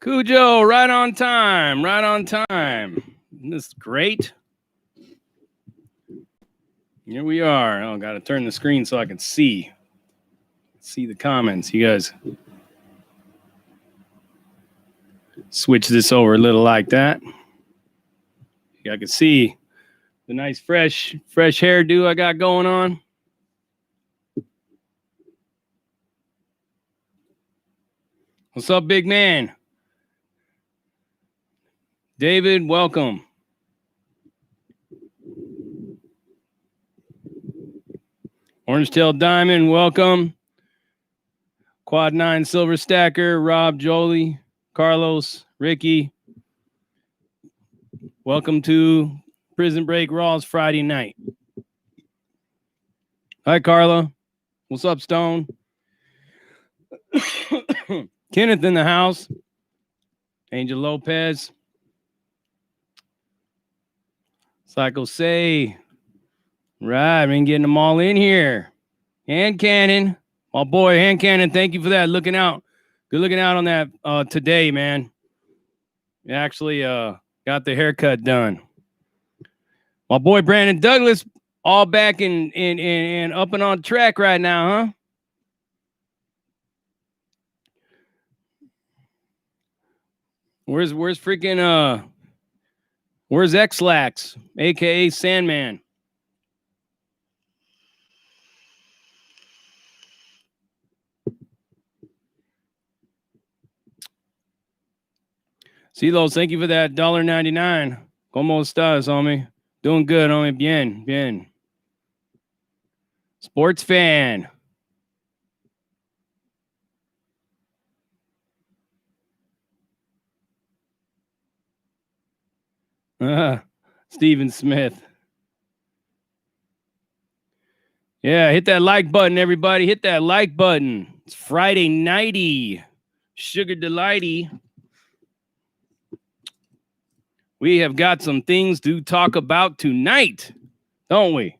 Cujo, right on time, right on time. Isn't this great? Here we are. Oh, got to turn the screen so I can see the comments. You guys switch this over a little like that. I can see the nice fresh hairdo I got going on. What's up, big man? David, welcome. Orange Tail Diamond, welcome. Quad 9 Silver Stacker, Rob, Jolie, Carlos, Ricky. Welcome to Prison Break Raw's Friday night. Hi, Carla. What's up, Stone? Kenneth in the house. Angel Lopez. Psycho Say. Right, been getting them all in here. Hand Cannon. My boy, Hand Cannon, thank you for that. Looking out. Good looking out on that today, man. You actually got the haircut done. My boy, Brandon Douglas, all back and up and on track right now, huh? Where's freaking where's X-Lax, aka Sandman? Silos, thank you for that $1.99. ¿Cómo estás, homie? Doing good, homie. Bien, bien. Sports fan. Steven Smith. Yeah, hit that like button, everybody. Hit that like button. It's Friday nighty. Sugar delighty. We have got some things to talk about tonight, don't we?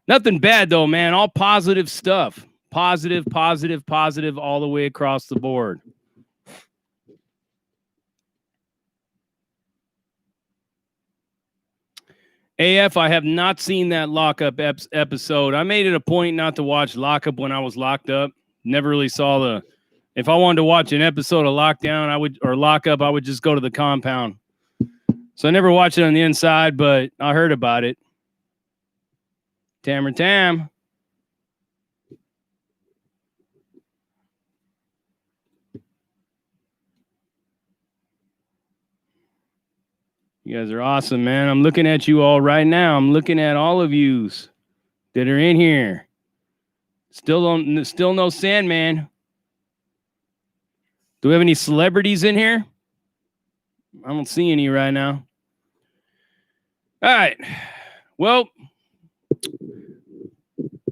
Nothing bad, though, man. All positive stuff. Positive, positive, positive all the way across the board. AF, I have not seen that lockup episode. I made it a point not to watch lockup when I was locked up. Never really saw the... If I wanted to watch an episode of Lockdown, or Lockup, I would just go to the compound. So I never watched it on the inside, but I heard about it. Tammer Tam. You guys are awesome, man. I'm looking at you all right now. I'm looking at all of yous that are in here. Still no Sandman. Do we have any celebrities in here? I don't see any right now. All right. Well,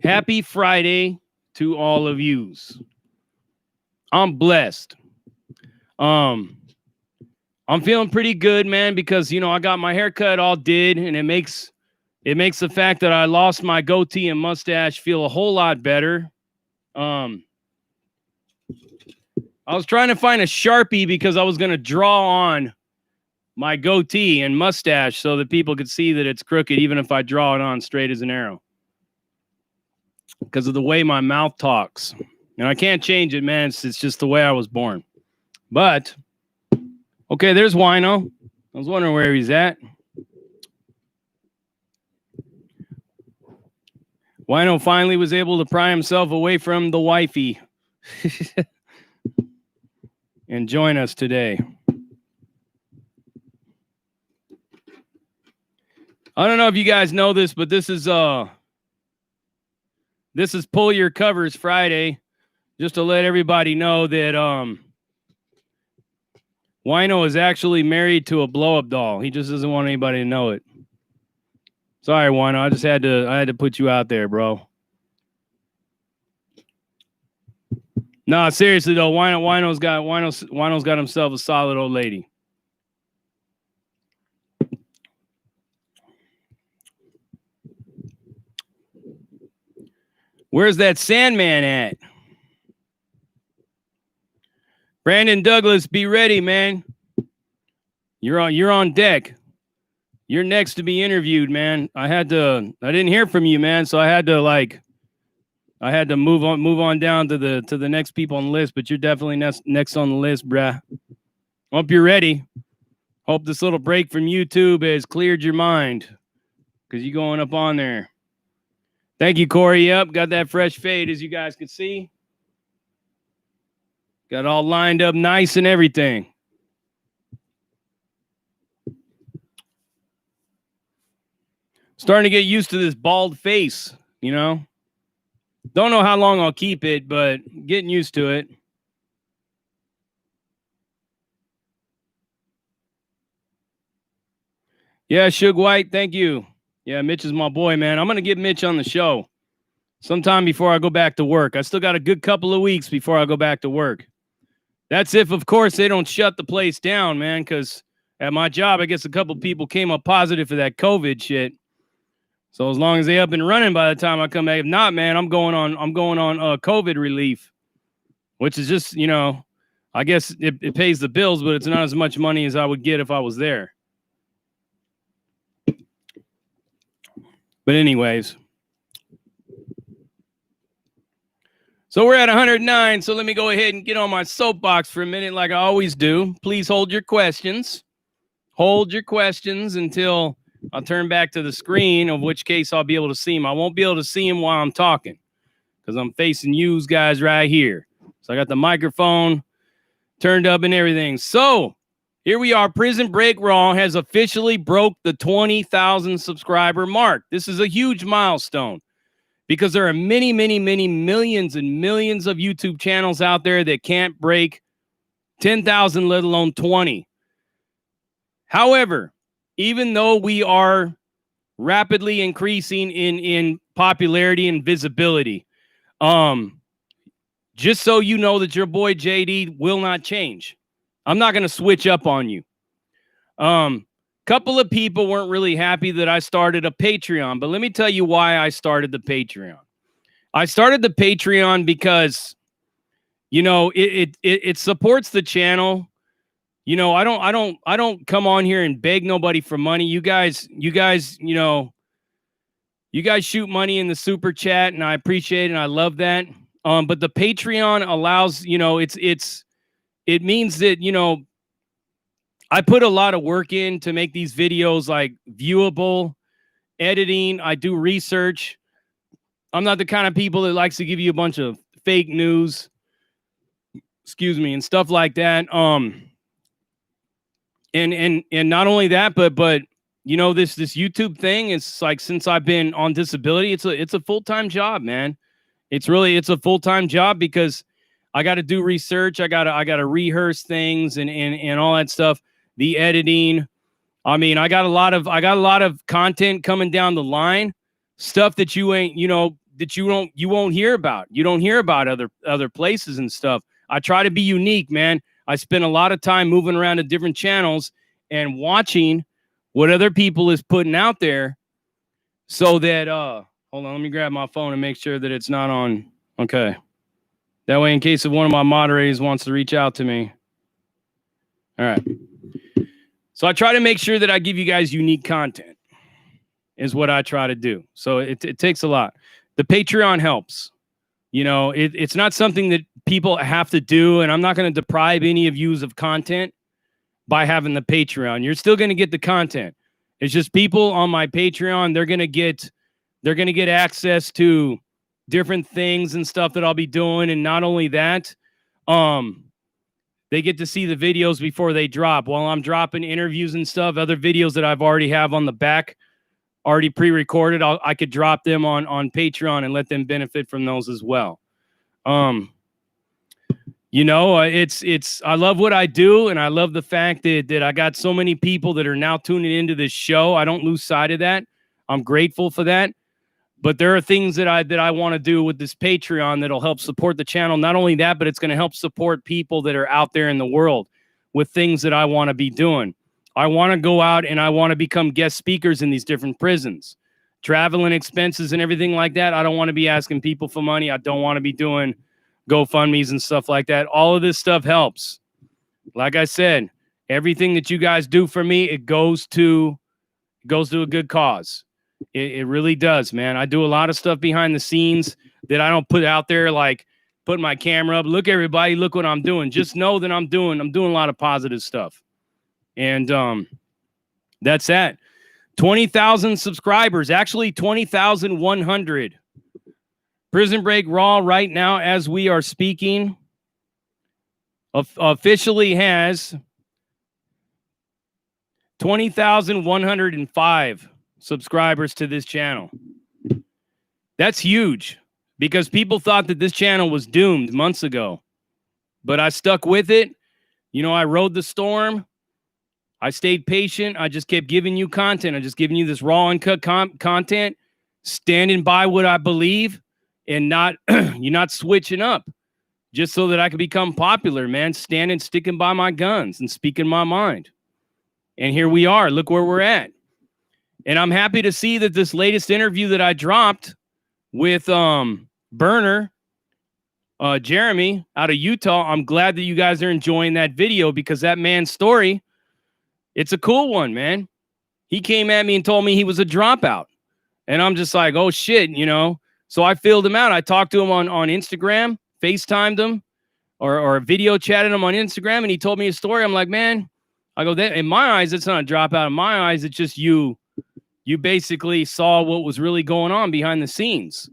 happy Friday to all of yous. I'm blessed. I'm feeling pretty good, man, because, you know, I got my haircut all did, and it makes the fact that I lost my goatee and mustache feel a whole lot better. I was trying to find a Sharpie because I was going to draw on my goatee and mustache so that people could see that it's crooked, even if I draw it on straight as an arrow. Because of the way my mouth talks. And I can't change it, man. It's just the way I was born. But, okay, there's Wino. I was wondering where he's at. Wino finally was able to pry himself away from the wifey. And join us today. I don't know if you guys know this, but this is Pull Your Covers Friday. Just to let everybody know that Wino is actually married to a blow-up doll. He just doesn't want anybody to know it. Sorry, Wino. I had to put you out there, bro. No, seriously though, Wino's got himself a solid old lady. Where's that Sandman at? Brandon Douglas, be ready, man. You're on deck. You're next to be interviewed, man. I didn't hear from you, man, so I had to move on down to the next people on the list, but you're definitely next on the list, bruh. Hope you're ready. Hope this little break from YouTube has cleared your mind, because you're going up on there. Thank you, Corey. Yep, got that fresh fade, as you guys can see. Got all lined up nice and everything. Starting to get used to this bald face, you know? Don't know how long I'll keep it, but getting used to it. Yeah, Suge White, thank you. Yeah, Mitch is my boy, man. I'm going to get Mitch on the show sometime before I go back to work. I still got a good couple of weeks before I go back to work. That's if, of course, they don't shut the place down, man, because at my job, I guess a couple people came up positive for that COVID shit. So as long as they up and running by the time I come back, if not, man, I'm going on COVID relief, which is just, you know, I guess it pays the bills, but it's not as much money as I would get if I was there. But anyways, so we're at 109. So let me go ahead and get on my soapbox for a minute, like I always do. Please hold your questions. Hold your questions until I'll turn back to the screen, of which case I'll be able to see them. I won't be able to see them while I'm talking because I'm facing you guys right here. So I got the microphone turned up and everything. So here we are. Prison Break Raw has officially broke the 20,000 subscriber mark. This is a huge milestone because there are many, many, many millions and millions of YouTube channels out there that can't break 10,000, let alone 20. However, even though we are rapidly increasing in popularity and visibility, just so you know that your boy JD will not change. I'm not going to switch up on you. Couple of people weren't really happy that I started a Patreon, but let me tell you why I started the Patreon. I started the Patreon because, you know, it supports the channel. You know, I don't come on here and beg nobody for money. You guys, you know, you guys shoot money in the super chat, and I appreciate it, and I love that. But the Patreon allows, you know, it means that, you know, I put a lot of work in to make these videos like viewable, editing. I do research. I'm not the kind of people that likes to give you a bunch of fake news, excuse me, and stuff like that. And not only that, but you know, this YouTube thing is like, since I've been on disability, it's a full-time job, man. It's a full-time job because I got to do research. I got to rehearse things and all that stuff. The editing. I mean, I got a lot of content coming down the line, stuff that you ain't, you know, that you won't hear about. You don't hear about other places and stuff. I try to be unique, man. I spend a lot of time moving around to different channels and watching what other people is putting out there, so that hold on, let me grab my phone and make sure that it's not on. Okay. That way, in case if one of my moderators wants to reach out to me. All right. So I try to make sure that I give you guys unique content, is what I try to do. So it takes a lot. The Patreon helps. You know, it's not something that people have to do, and I'm not going to deprive any of you of content by having the Patreon. You're still going to get the content. It's just people on my Patreon, they're going to get access to different things and stuff that I'll be doing. And not only that, they get to see the videos before they drop. While I'm dropping interviews and stuff, other videos that I've already have on the back, already pre-recorded, I could drop them on Patreon and let them benefit from those as well. You know, I love what I do, and I love the fact that I got so many people that are now tuning into this show. I don't lose sight of that. I'm grateful for that. But there are things that I want to do with this Patreon that'll help support the channel. Not only that, but it's going to help support people that are out there in the world with things that I want to be doing. I want to go out and I want to become guest speakers in these different prisons. Traveling expenses and everything like that. I don't want to be asking people for money. I don't want to be doing GoFundMes and stuff like that. All of this stuff helps. Like I said, everything that you guys do for me, it goes to a good cause. It really does, man. I do a lot of stuff behind the scenes that I don't put out there, like putting my camera up. Look, everybody, look what I'm doing. Just know that I'm doing a lot of positive stuff. And that's that. 20,000 subscribers, actually 20,100. Prison Break Raw right now, as we are speaking, officially has 20,105 subscribers to this channel. That's huge because people thought that this channel was doomed months ago, but I stuck with it. You know, I rode the storm. I stayed patient. I just kept giving you content. I just giving you this raw, uncut content, standing by what I believe and not, you're not switching up just so that I could become popular, man. Sticking by my guns and speaking my mind. And here we are. Look where we're at. And I'm happy to see that this latest interview that I dropped with Burner, Jeremy out of Utah, I'm glad that you guys are enjoying that video because that man's story, it's a cool one, man. He came at me and told me he was a dropout. And I'm just like, oh, shit, you know. So I filled him out. I talked to him on Instagram, FaceTimed him, or video chatted him on Instagram, and he told me his story. I'm like, man, I go, in my eyes, it's not a dropout. In my eyes, it's just you basically saw what was really going on behind the scenes.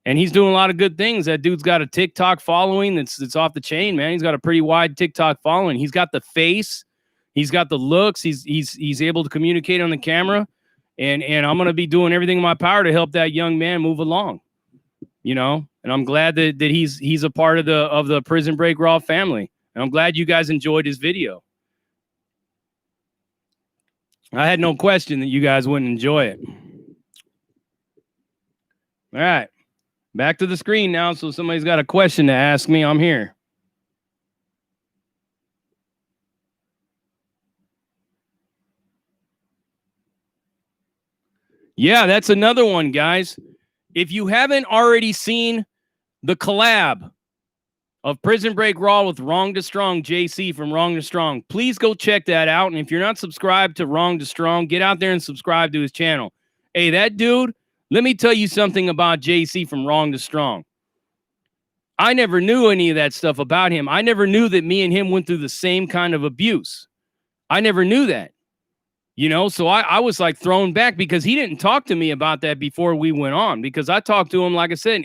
And he's doing a lot of good things. That dude's got a TikTok following that's off the chain, man. He's got a pretty wide TikTok following. He's got the face. He's got the looks. He's able to communicate on the camera. And I'm going to be doing everything in my power to help that young man move along, you know, and I'm glad that he's a part of the Prison Break Raw family. And I'm glad you guys enjoyed his video. I had no question that you guys wouldn't enjoy it. All right, back to the screen now. So somebody's got a question to ask me. I'm here. Yeah, that's another one, guys. If you haven't already seen the collab of Prison Break Raw with Wrong to Strong, JC from Wrong to Strong, please go check that out. And if you're not subscribed to Wrong to Strong, get out there and subscribe to his channel. Hey, that dude, let me tell you something about JC from Wrong to Strong. I never knew any of that stuff about him. I never knew that me and him went through the same kind of abuse. I never knew that. You know, so I was like thrown back because he didn't talk to me about that before we went on, because I talked to him, like I said,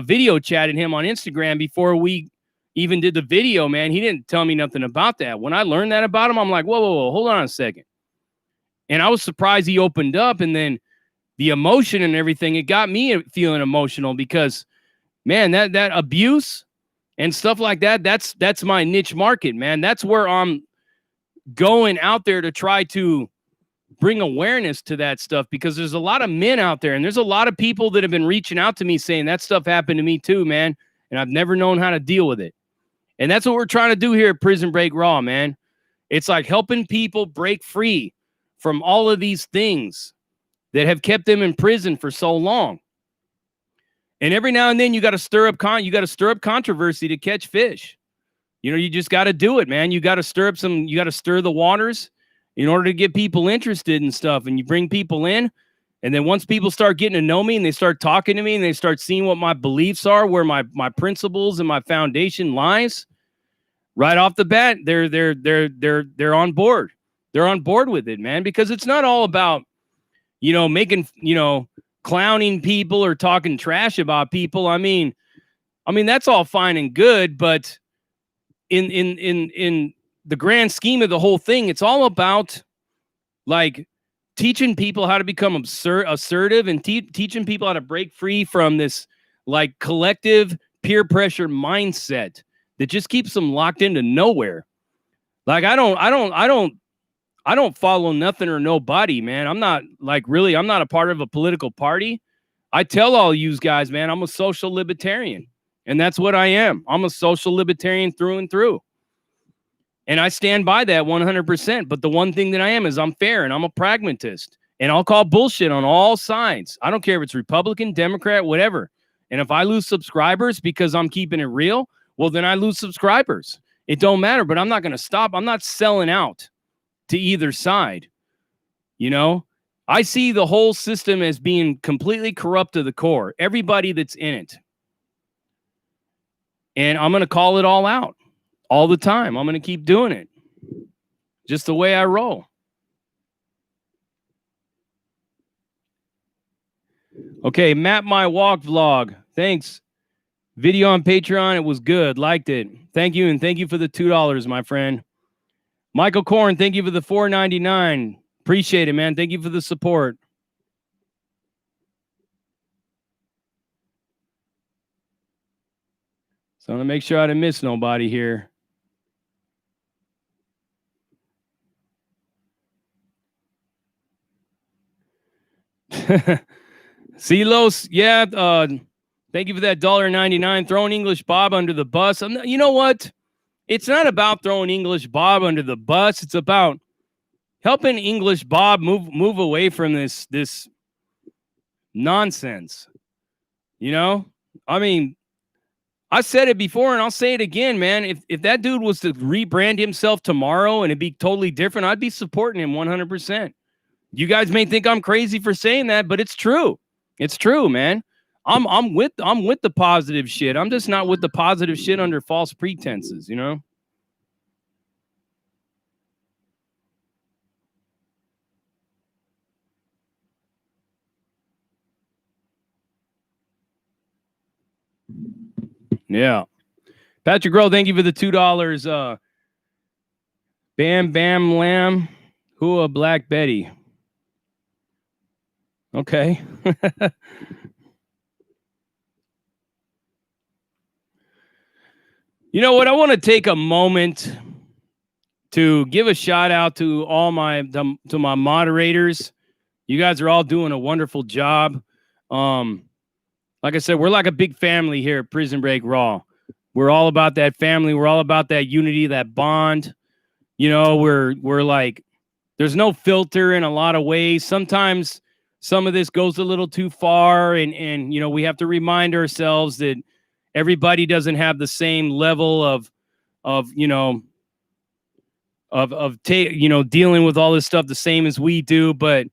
video chatted him on Instagram before we even did the video, man. He didn't tell me nothing about that. When I learned that about him, I'm like, whoa, hold on a second. And I was surprised he opened up, and then the emotion and everything, it got me feeling emotional because, man, that abuse and stuff like that, that's my niche market, man. That's where I'm going out there to try to bring awareness to that stuff, because there's a lot of men out there and there's a lot of people that have been reaching out to me saying that stuff happened to me too, man. And I've never known how to deal with it. And that's what we're trying to do here at Prison Break Raw, man. It's like helping people break free from all of these things that have kept them in prison for so long. And every now and then you got to stir up controversy to catch fish. You know, you just got to do it, man. You got to stir the waters in order to get people interested in stuff. And you bring people in. And then once people start getting to know me and they start talking to me and they start seeing what my beliefs are, where my principles and my foundation lies, right off the bat, they're on board. They're on board with it, man, because it's not all about, you know, making, you know, clowning people or talking trash about people. I mean, that's all fine and good, but in the grand scheme of the whole thing, it's all about like teaching people how to become assertive and teaching people how to break free from this like collective peer pressure mindset that just keeps them locked into nowhere. Like I don't follow nothing or nobody, man. I'm not a part of a political party. I tell all you guys, man, I'm a social libertarian. And that's what I am. I'm a social libertarian through and through. And I stand by that 100%. But the one thing that I am is I'm fair and I'm a pragmatist. And I'll call bullshit on all sides. I don't care if it's Republican, Democrat, whatever. And if I lose subscribers because I'm keeping it real, well, then I lose subscribers. It don't matter, but I'm not going to stop. I'm not selling out to either side. You know, I see the whole system as being completely corrupt to the core, everybody that's in it. And I'm going to call it all out all the time. I'm going to keep doing it. Just the way I roll. Okay, Map My Walk vlog. Thanks. Video on Patreon. It was good. Liked it. Thank you. And thank you for the $2, my friend. Michael Korn, thank you for the $4.99. Appreciate it, man. Thank you for the support. So I'm going to make sure I didn't miss nobody here. Silos, yeah. Thank you for that $1.99. Throwing English Bob under the bus. You know what? It's not about throwing English Bob under the bus. It's about helping English Bob move away from this nonsense. You know? I mean, I said it before and I'll say it again, man. If that dude was to rebrand himself tomorrow and it'd be totally different, I'd be supporting him 100%. You guys may think I'm crazy for saying that, but it's true. It's true, man. I'm with the positive shit. I'm just not with the positive shit under false pretenses, you know? Yeah. Patrick Grohl, thank you for the $2. Bam Bam Lamb. Hua Black Betty. Okay. You know what? I want to take a moment to give a shout out to all my moderators. You guys are all doing a wonderful job. Like I said, we're like a big family here at Prison Break Raw. We're all about that family. We're all about that unity, that bond. You know, we're like, there's no filter in a lot of ways. Sometimes some of this goes a little too far, and you know, we have to remind ourselves that everybody doesn't have the same level of you know, dealing with all this stuff the same as we do. But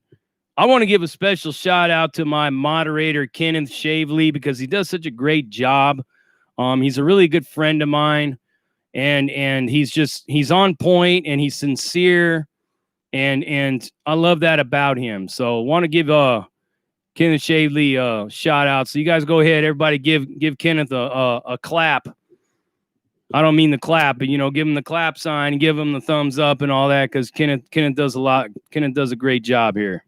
I want to give a special shout out to my moderator, Kenneth Shavely, because he does such a great job. He's a really good friend of mine, and he's on point and he's sincere, and I love that about him. So I want to give Kenneth Shavely a shout out. So you guys go ahead, everybody give Kenneth a clap. I don't mean the clap, but you know, give him the clap sign, give him the thumbs up and all that, because Kenneth does a lot. Kenneth does a great job here.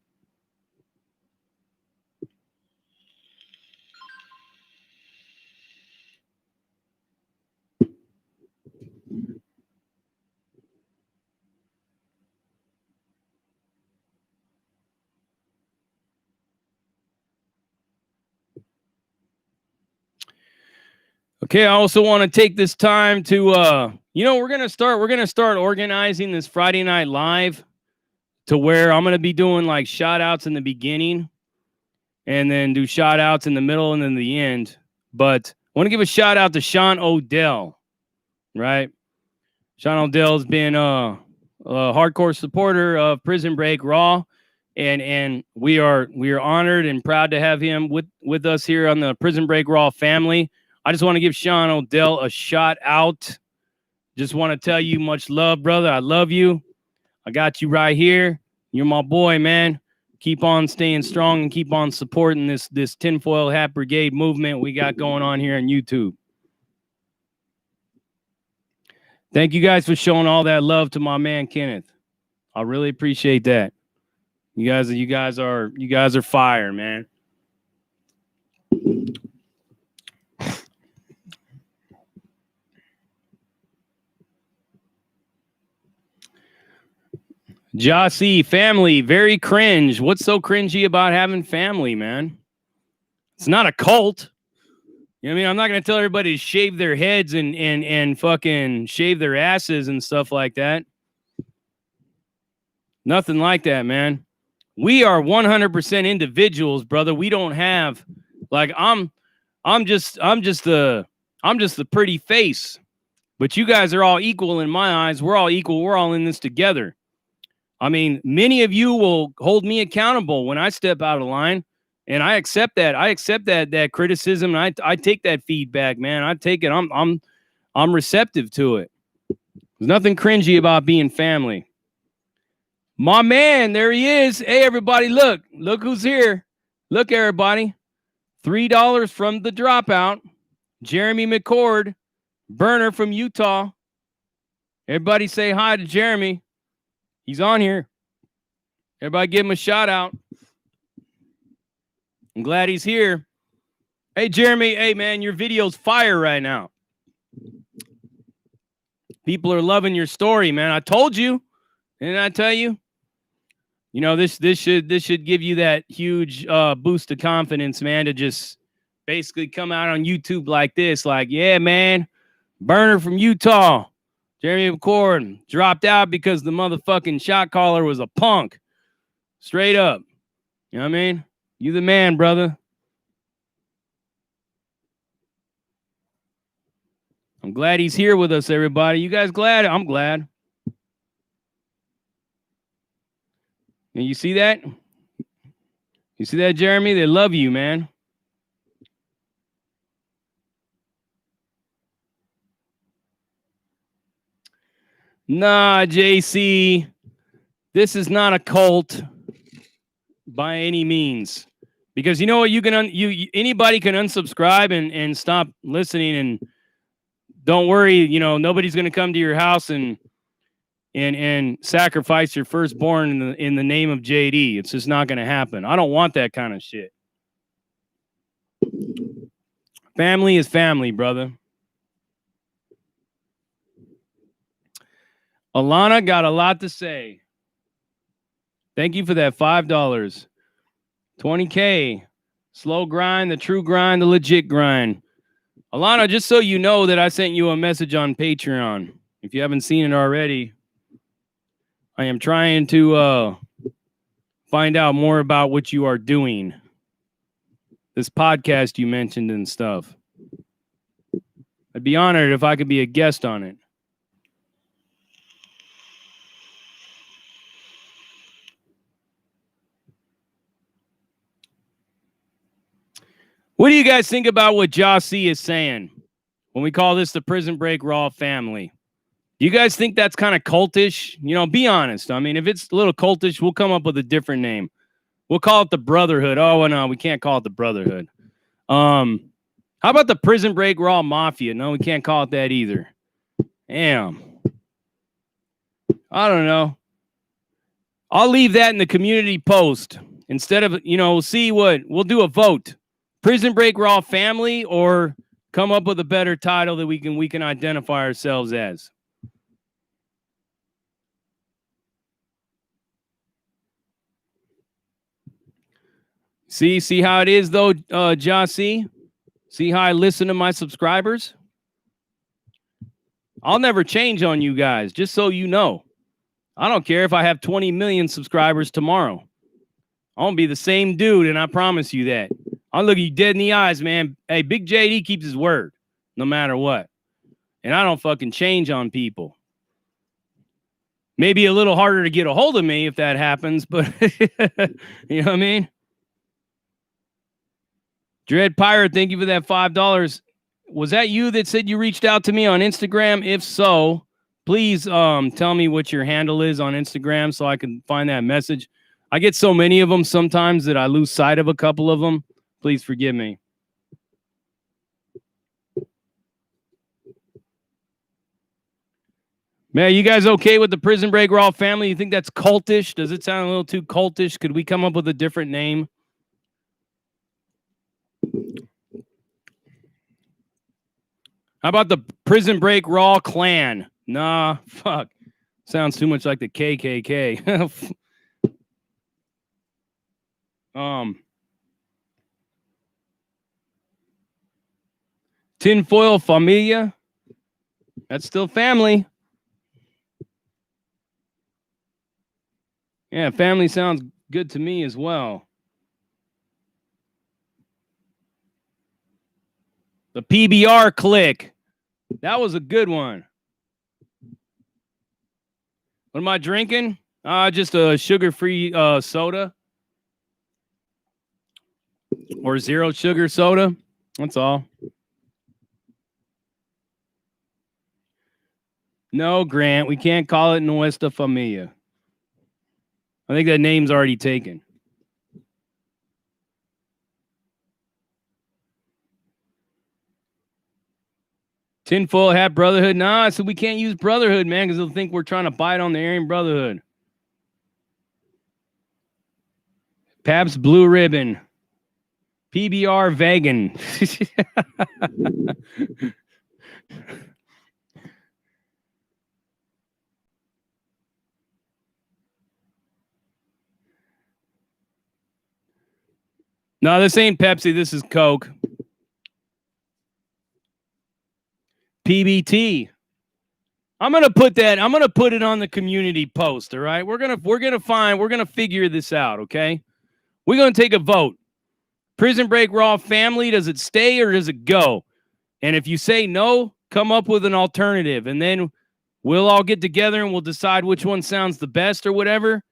Okay, I also want to take this time to you know, we're gonna start organizing this Friday Night Live to where I'm gonna be doing like shout outs in the beginning and then do shout outs in the middle and then the end. But I want to give a shout out to Sean Odell, right? Sean Odell has been a hardcore supporter of Prison Break Raw, and we are honored and proud to have him with us here on the Prison Break Raw family. I just want to give Sean Odell a shout out. Just want to tell you much love, brother. I love you. I got you right here. You're my boy, man. Keep on staying strong and keep on supporting this Tinfoil Hat Brigade movement we got going on here on YouTube. Thank you guys for showing all that love to my man Kenneth. I really appreciate that. You guys are fire, man. Jossie, family, very cringe. What's so cringy about having family, man? It's not a cult. You know what I mean? I'm not going to tell everybody to shave their heads and fucking shave their asses and stuff like that. Nothing like that, man. We are 100% individuals, brother. We don't have, like, I'm I'm just the pretty face. But you guys are all equal in my eyes. We're all equal. We're all in this together. I mean, many of you will hold me accountable when I step out of line, and I accept that. I accept that criticism, and I take that feedback, man. I take it. I'm receptive to it. There's nothing cringy about being family. My man, there he is. Hey, everybody, look who's here. Look, everybody. $3 from the dropout. Jeremy McCord, burner from Utah. Everybody say hi to Jeremy. He's on here. Everybody give him a shout out. I'm glad he's here. Hey, Jeremy. Hey, man, your video's fire right now. People are loving your story, man. I told you. Didn't I tell you? You know, this should give you that huge boost of confidence, man, to just basically come out on YouTube like this. Like, yeah, man, burner from Utah. Jeremy McCord dropped out because the motherfucking shot caller was a punk. Straight up. You know what I mean? You the man, brother. I'm glad he's here with us, everybody. You guys glad? I'm glad. And you see that? You see that, Jeremy? They love you, man. Nah, JC. This is not a cult by any means. Because you know what? You can anybody can unsubscribe and stop listening, and don't worry, you know, nobody's going to come to your house and sacrifice your firstborn in the name of JD. It's just not going to happen. I don't want that kind of shit. Family is family, brother. Alana got a lot to say. Thank you for that $5. 20K. Slow grind, the true grind, the legit grind. Alana, just so you know that I sent you a message on Patreon. If you haven't seen it already, I am trying to find out more about what you are doing. This podcast you mentioned and stuff. I'd be honored if I could be a guest on it. What do you guys think about what Jossie is saying when we call this the Prison Break Raw family? Do you guys think that's kind of cultish? You know, be honest. I mean, if it's a little cultish, we'll come up with a different name. We'll call it the Brotherhood. Oh, no, we can't call it the Brotherhood. How about the Prison Break Raw Mafia? No, we can't call it that either. Damn. I don't know. I'll leave that in the community post. Instead of, you know, see what, we'll do a vote. Prison Break Raw family, or come up with a better title that we can identify ourselves as. See how it is though, Jossie? See how I listen to my subscribers? I'll never change on you guys, just so you know. I don't care if I have 20 million subscribers tomorrow. I'm going to be the same dude, and I promise you that. I'll look you dead in the eyes, man. Hey, Big JD keeps his word, no matter what. And I don't fucking change on people. Maybe a little harder to get a hold of me if that happens, but you know what I mean? Dread Pirate, thank you for that $5. Was that you that said you reached out to me on Instagram? If so, please tell me what your handle is on Instagram so I can find that message. I get so many of them sometimes that I lose sight of a couple of them. Please forgive me. Man, you guys okay with the Prison Break Raw family? You think that's cultish? Does it sound a little too cultish? Could we come up with a different name? How about the Prison Break Raw Clan? Nah, fuck. Sounds too much like the KKK. Tinfoil Familia? That's still family. Yeah, family sounds good to me as well. The PBR click. That was a good one. What am I drinking? Just a sugar-free soda. Or zero sugar soda. That's all. No, Grant, we can't call it Nuestra Familia. I think that name's already taken. Tinfoil hat brotherhood. Nah, so we can't use brotherhood, man, because they'll think we're trying to bite on the Aryan Brotherhood. Pabst Blue Ribbon. PBR vegan. No, this ain't Pepsi. This is Coke. PBT. I'm gonna put it on the community post. All right, we're gonna figure this out. Okay, we're gonna take a vote. Prison Break Raw family, does it stay or does it go? And if you say no, come up with an alternative, and then we'll all get together and we'll decide which one sounds the best or whatever.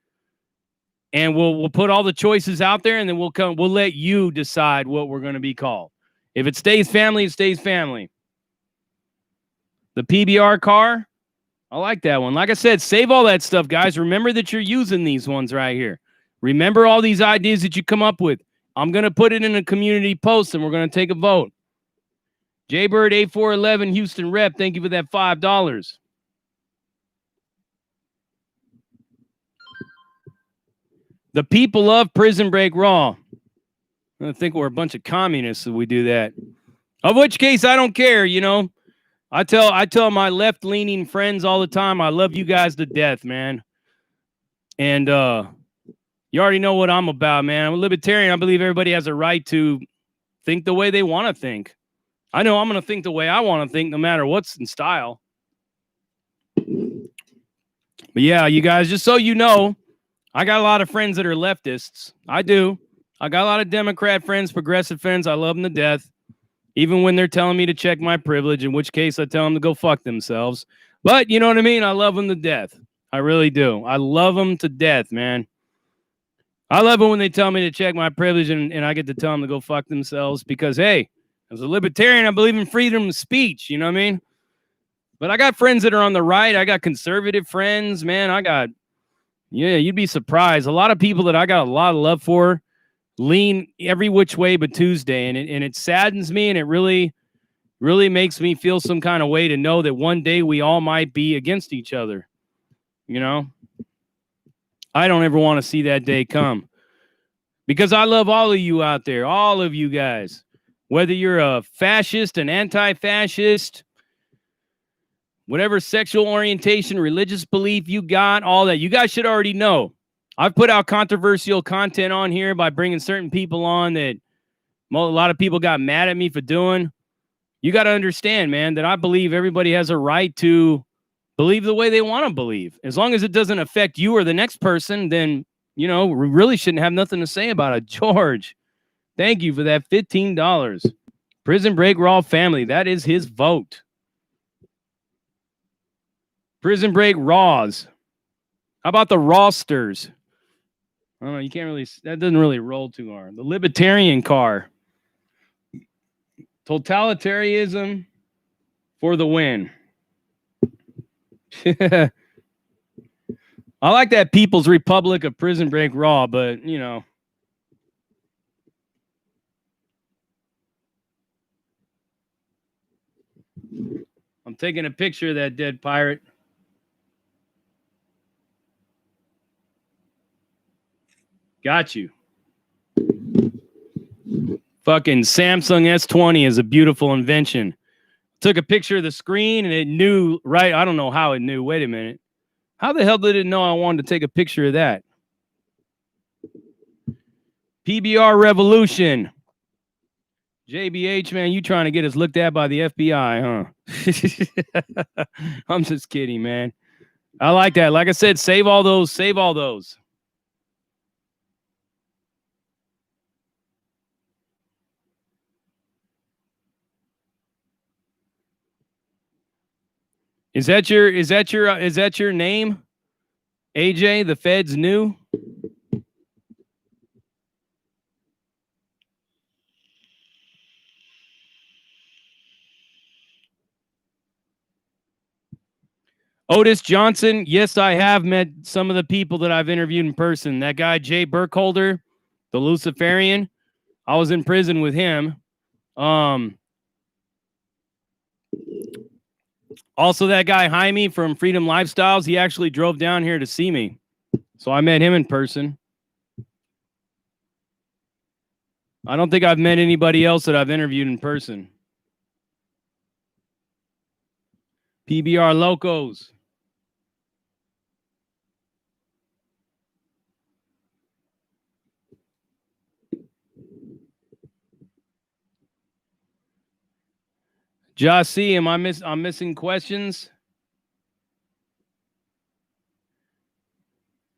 And we'll put all the choices out there, and then we'll let you decide what we're going to be called. If it stays family, it stays family. The PBR car, I like that one. Like I said, save all that stuff, guys. Remember that you're using these ones right here. Remember all these ideas that you come up with. I'm going to put it in a community post, and we're going to take a vote. Jaybird 8411 Houston Rep, thank you for that $5. The people love Prison Break Raw. I think we're a bunch of communists if we do that. Of which case, I don't care, you know. I tell my left-leaning friends all the time, I love you guys to death, man. And you already know what I'm about, man. I'm a libertarian. I believe everybody has a right to think the way they want to think. I know I'm going to think the way I want to think, no matter what's in style. But yeah, you guys, just so you know, I got a lot of friends that are leftists. I do. I got a lot of Democrat friends, progressive friends. I love them to death. Even when they're telling me to check my privilege, in which case I tell them to go fuck themselves. But you know what I mean? I love them to death. I really do. I love them to death, man. I love it when they tell me to check my privilege and I get to tell them to go fuck themselves because, hey, as a libertarian, I believe in freedom of speech. You know what I mean? But I got friends that are on the right. I got conservative friends, man. Yeah, you'd be surprised. A lot of people that I got a lot of love for lean every which way but Tuesday. And it saddens me, and it really, really makes me feel some kind of way to know that one day we all might be against each other. You know? I don't ever want to see that day come. Because I love all of you out there, all of you guys. Whether you're a fascist, an anti-fascist, whatever sexual orientation, religious belief you got, all that. You guys should already know. I've put out controversial content on here by bringing certain people on that a lot of people got mad at me for doing. You got to understand, man, that I believe everybody has a right to believe the way they want to believe. As long as it doesn't affect you or the next person, then, you know, we really shouldn't have nothing to say about it. George, thank you for that $15. Prison Break Raw family, that is his vote. Prison Break Raws. How about the Rawsters? I don't know, you can't really, that doesn't really roll too hard. The Libertarian car. Totalitarianism for the win. I like that People's Republic of Prison Break Raw, but, you know. I'm taking a picture of that dead pirate. Got you. Fucking Samsung S20 is a beautiful invention. Took a picture of the screen and it knew, right? I don't know how it knew. Wait a minute. How the hell did it know I wanted to take a picture of that? PBR Revolution. JBH, man, you trying to get us looked at by the FBI, huh? I'm just kidding, man. I like that. Like I said, save all those. Save all those. Is that your name? AJ, the feds knew? Otis Johnson, yes, I have met some of the people that I've interviewed in person. That guy, Jay Burkholder, the Luciferian, I was in prison with him. Also, that guy, Jaime from Freedom Lifestyles, he actually drove down here to see me. So I met him in person. I don't think I've met anybody else that I've interviewed in person. PBR Locos. Jossie, I'm missing questions?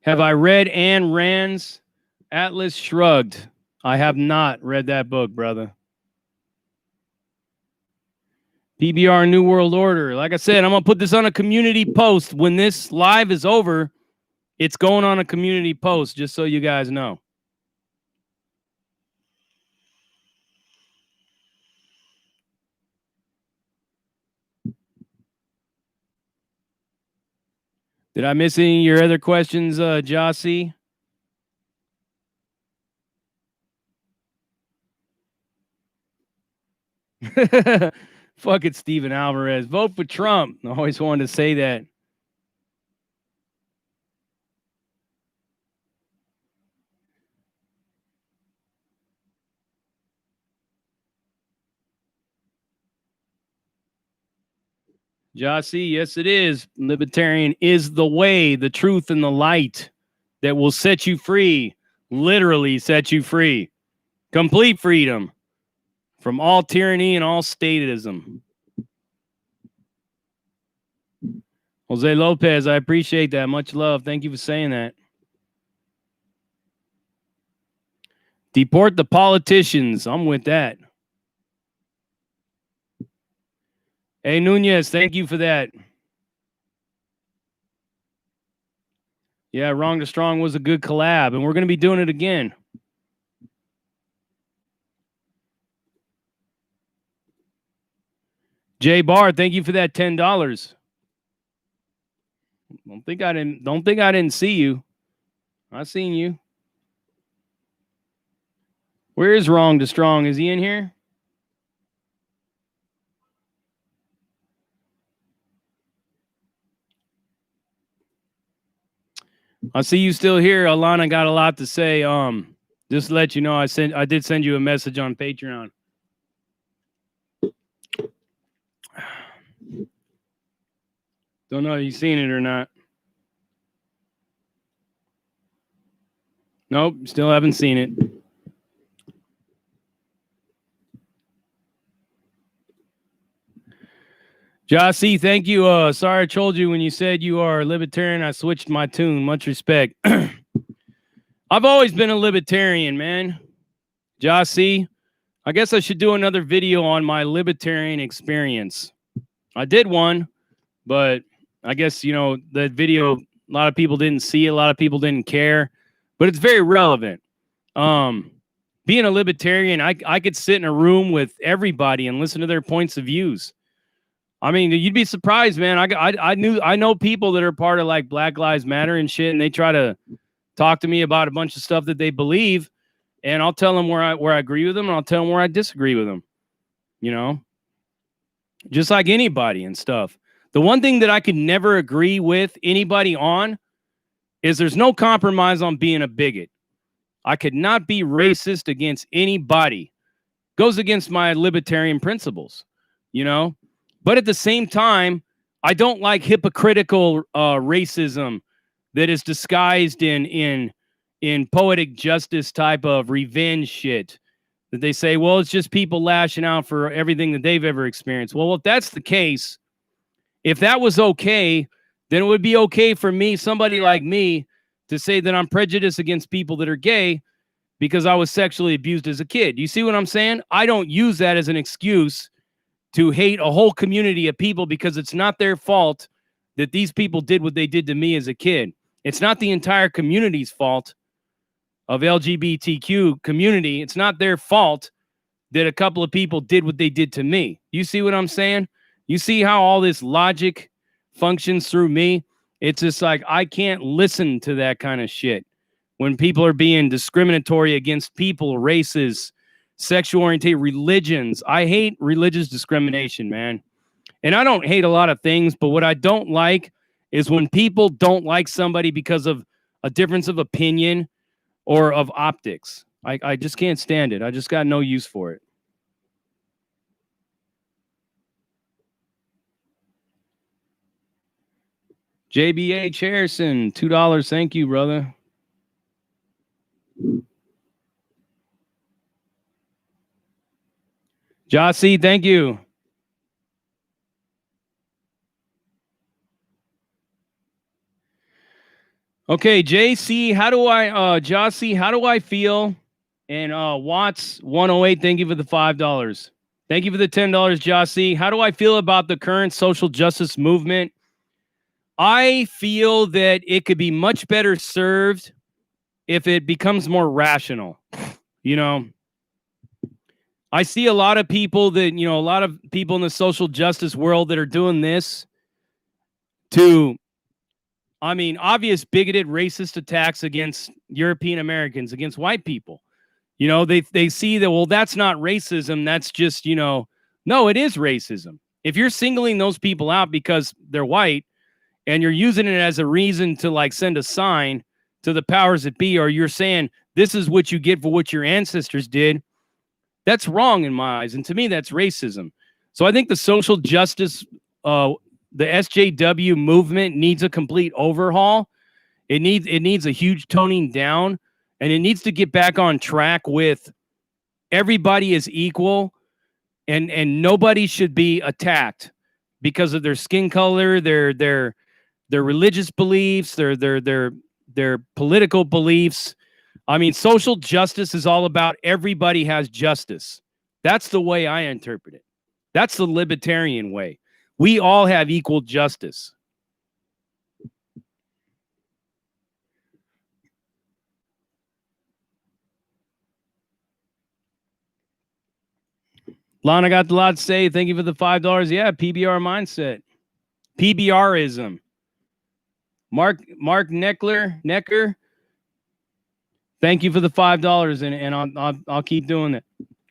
Have I read Ayn Rand's Atlas Shrugged? I have not read that book, brother. PBR New World Order. Like I said, I'm going to put this on a community post. When this live is over, it's going on a community post, just so you guys know. Did I miss any of your other questions, Jossie? Fuck it, Steven Alvarez. Vote for Trump. I always wanted to say that. Jossie, yes, it is. Libertarian is the way, the truth, and the light that will set you free. Literally set you free. Complete freedom from all tyranny and all statism. Jose Lopez, I appreciate that. Much love. Thank you for saying that. Deport the politicians. I'm with that. Hey, Nunez, thank you for that. Yeah, Wrong to Strong was a good collab, and we're going to be doing it again. Jay Barr, thank you for that $10. Don't think I didn't see you. I seen you. Where is Wrong to Strong? Is he in here? I see you still here. Alana got a lot to say. Just to let you know, I did send you a message on Patreon. Don't know if you've seen it or not. Nope, still haven't seen it. Jossie, thank you. Sorry I told you when you said you are a libertarian, I switched my tune. Much respect. I've always been a libertarian, man. Jossie, I guess I should do another video on my libertarian experience. I did one, but I guess, the video, a lot of people didn't see it. A lot of people didn't care, but it's very relevant. Being a libertarian, I could sit in a room with everybody and listen to their points of views. I mean, you'd be surprised, man. I know people that are part of like Black Lives Matter and shit, and they try to talk to me about a bunch of stuff that they believe, and I'll tell them where I agree with them, and I'll tell them where I disagree with them. Just like anybody and stuff. The one thing that I could never agree with anybody on is there's no compromise on being a bigot. I could not be racist against anybody. Goes against my libertarian principles, But at the same time, I don't like hypocritical racism that is disguised in poetic justice type of revenge shit. That they say, well, it's just people lashing out for everything that they've ever experienced. Well, if that's the case, if that was okay, then it would be okay for me, somebody like me, to say that I'm prejudiced against people that are gay because I was sexually abused as a kid. You see what I'm saying? I don't use that as an excuse to hate a whole community of people because it's not their fault that these people did what they did to me as a kid. It's not the entire community's fault of LGBTQ community. It's not their fault that a couple of people did what they did to me. You see what I'm saying? You see how all this logic functions through me? It's just like I can't listen to that kind of shit when people are being discriminatory against people, races, sexual orientation, religions. I hate religious discrimination, man. And I don't hate a lot of things, but what I don't like is when people don't like somebody because of a difference of opinion or of optics. I just can't stand it. I just got no use for it. JBH Harrison, $2. Thank you, brother. Jossie, thank you. Okay, JC, how do I, Jossie, how do I feel? And Watts 108, thank you for the $5. Thank you for the $10, Jossie. How do I feel about the current social justice movement? I feel that it could be much better served if it becomes more rational. You know, I see a lot of people that, you know, a lot of people in the social justice world that are doing this to, I mean, obvious bigoted, racist attacks against European Americans, against white people. You know, they see that, well, that's not racism. That's just, you know, no, it is racism. If you're singling those people out because they're white and you're using it as a reason to like send a sign to the powers that be, or you're saying this is what you get for what your ancestors did, that's wrong in my eyes. And to me, that's racism. So I think the social justice, the SJW movement needs a complete overhaul. It needs a huge toning down, and it needs to get back on track with everybody is equal and nobody should be attacked because of their skin color, their religious beliefs, their political beliefs. I mean, social justice is all about everybody has justice. That's the way I interpret it. That's the libertarian way. We all have equal justice. Lana got a lot to say. Thank you for the $5. Yeah, PBR mindset. PBRism. Mark Necker. Thank you for the $5, and I'll keep doing it.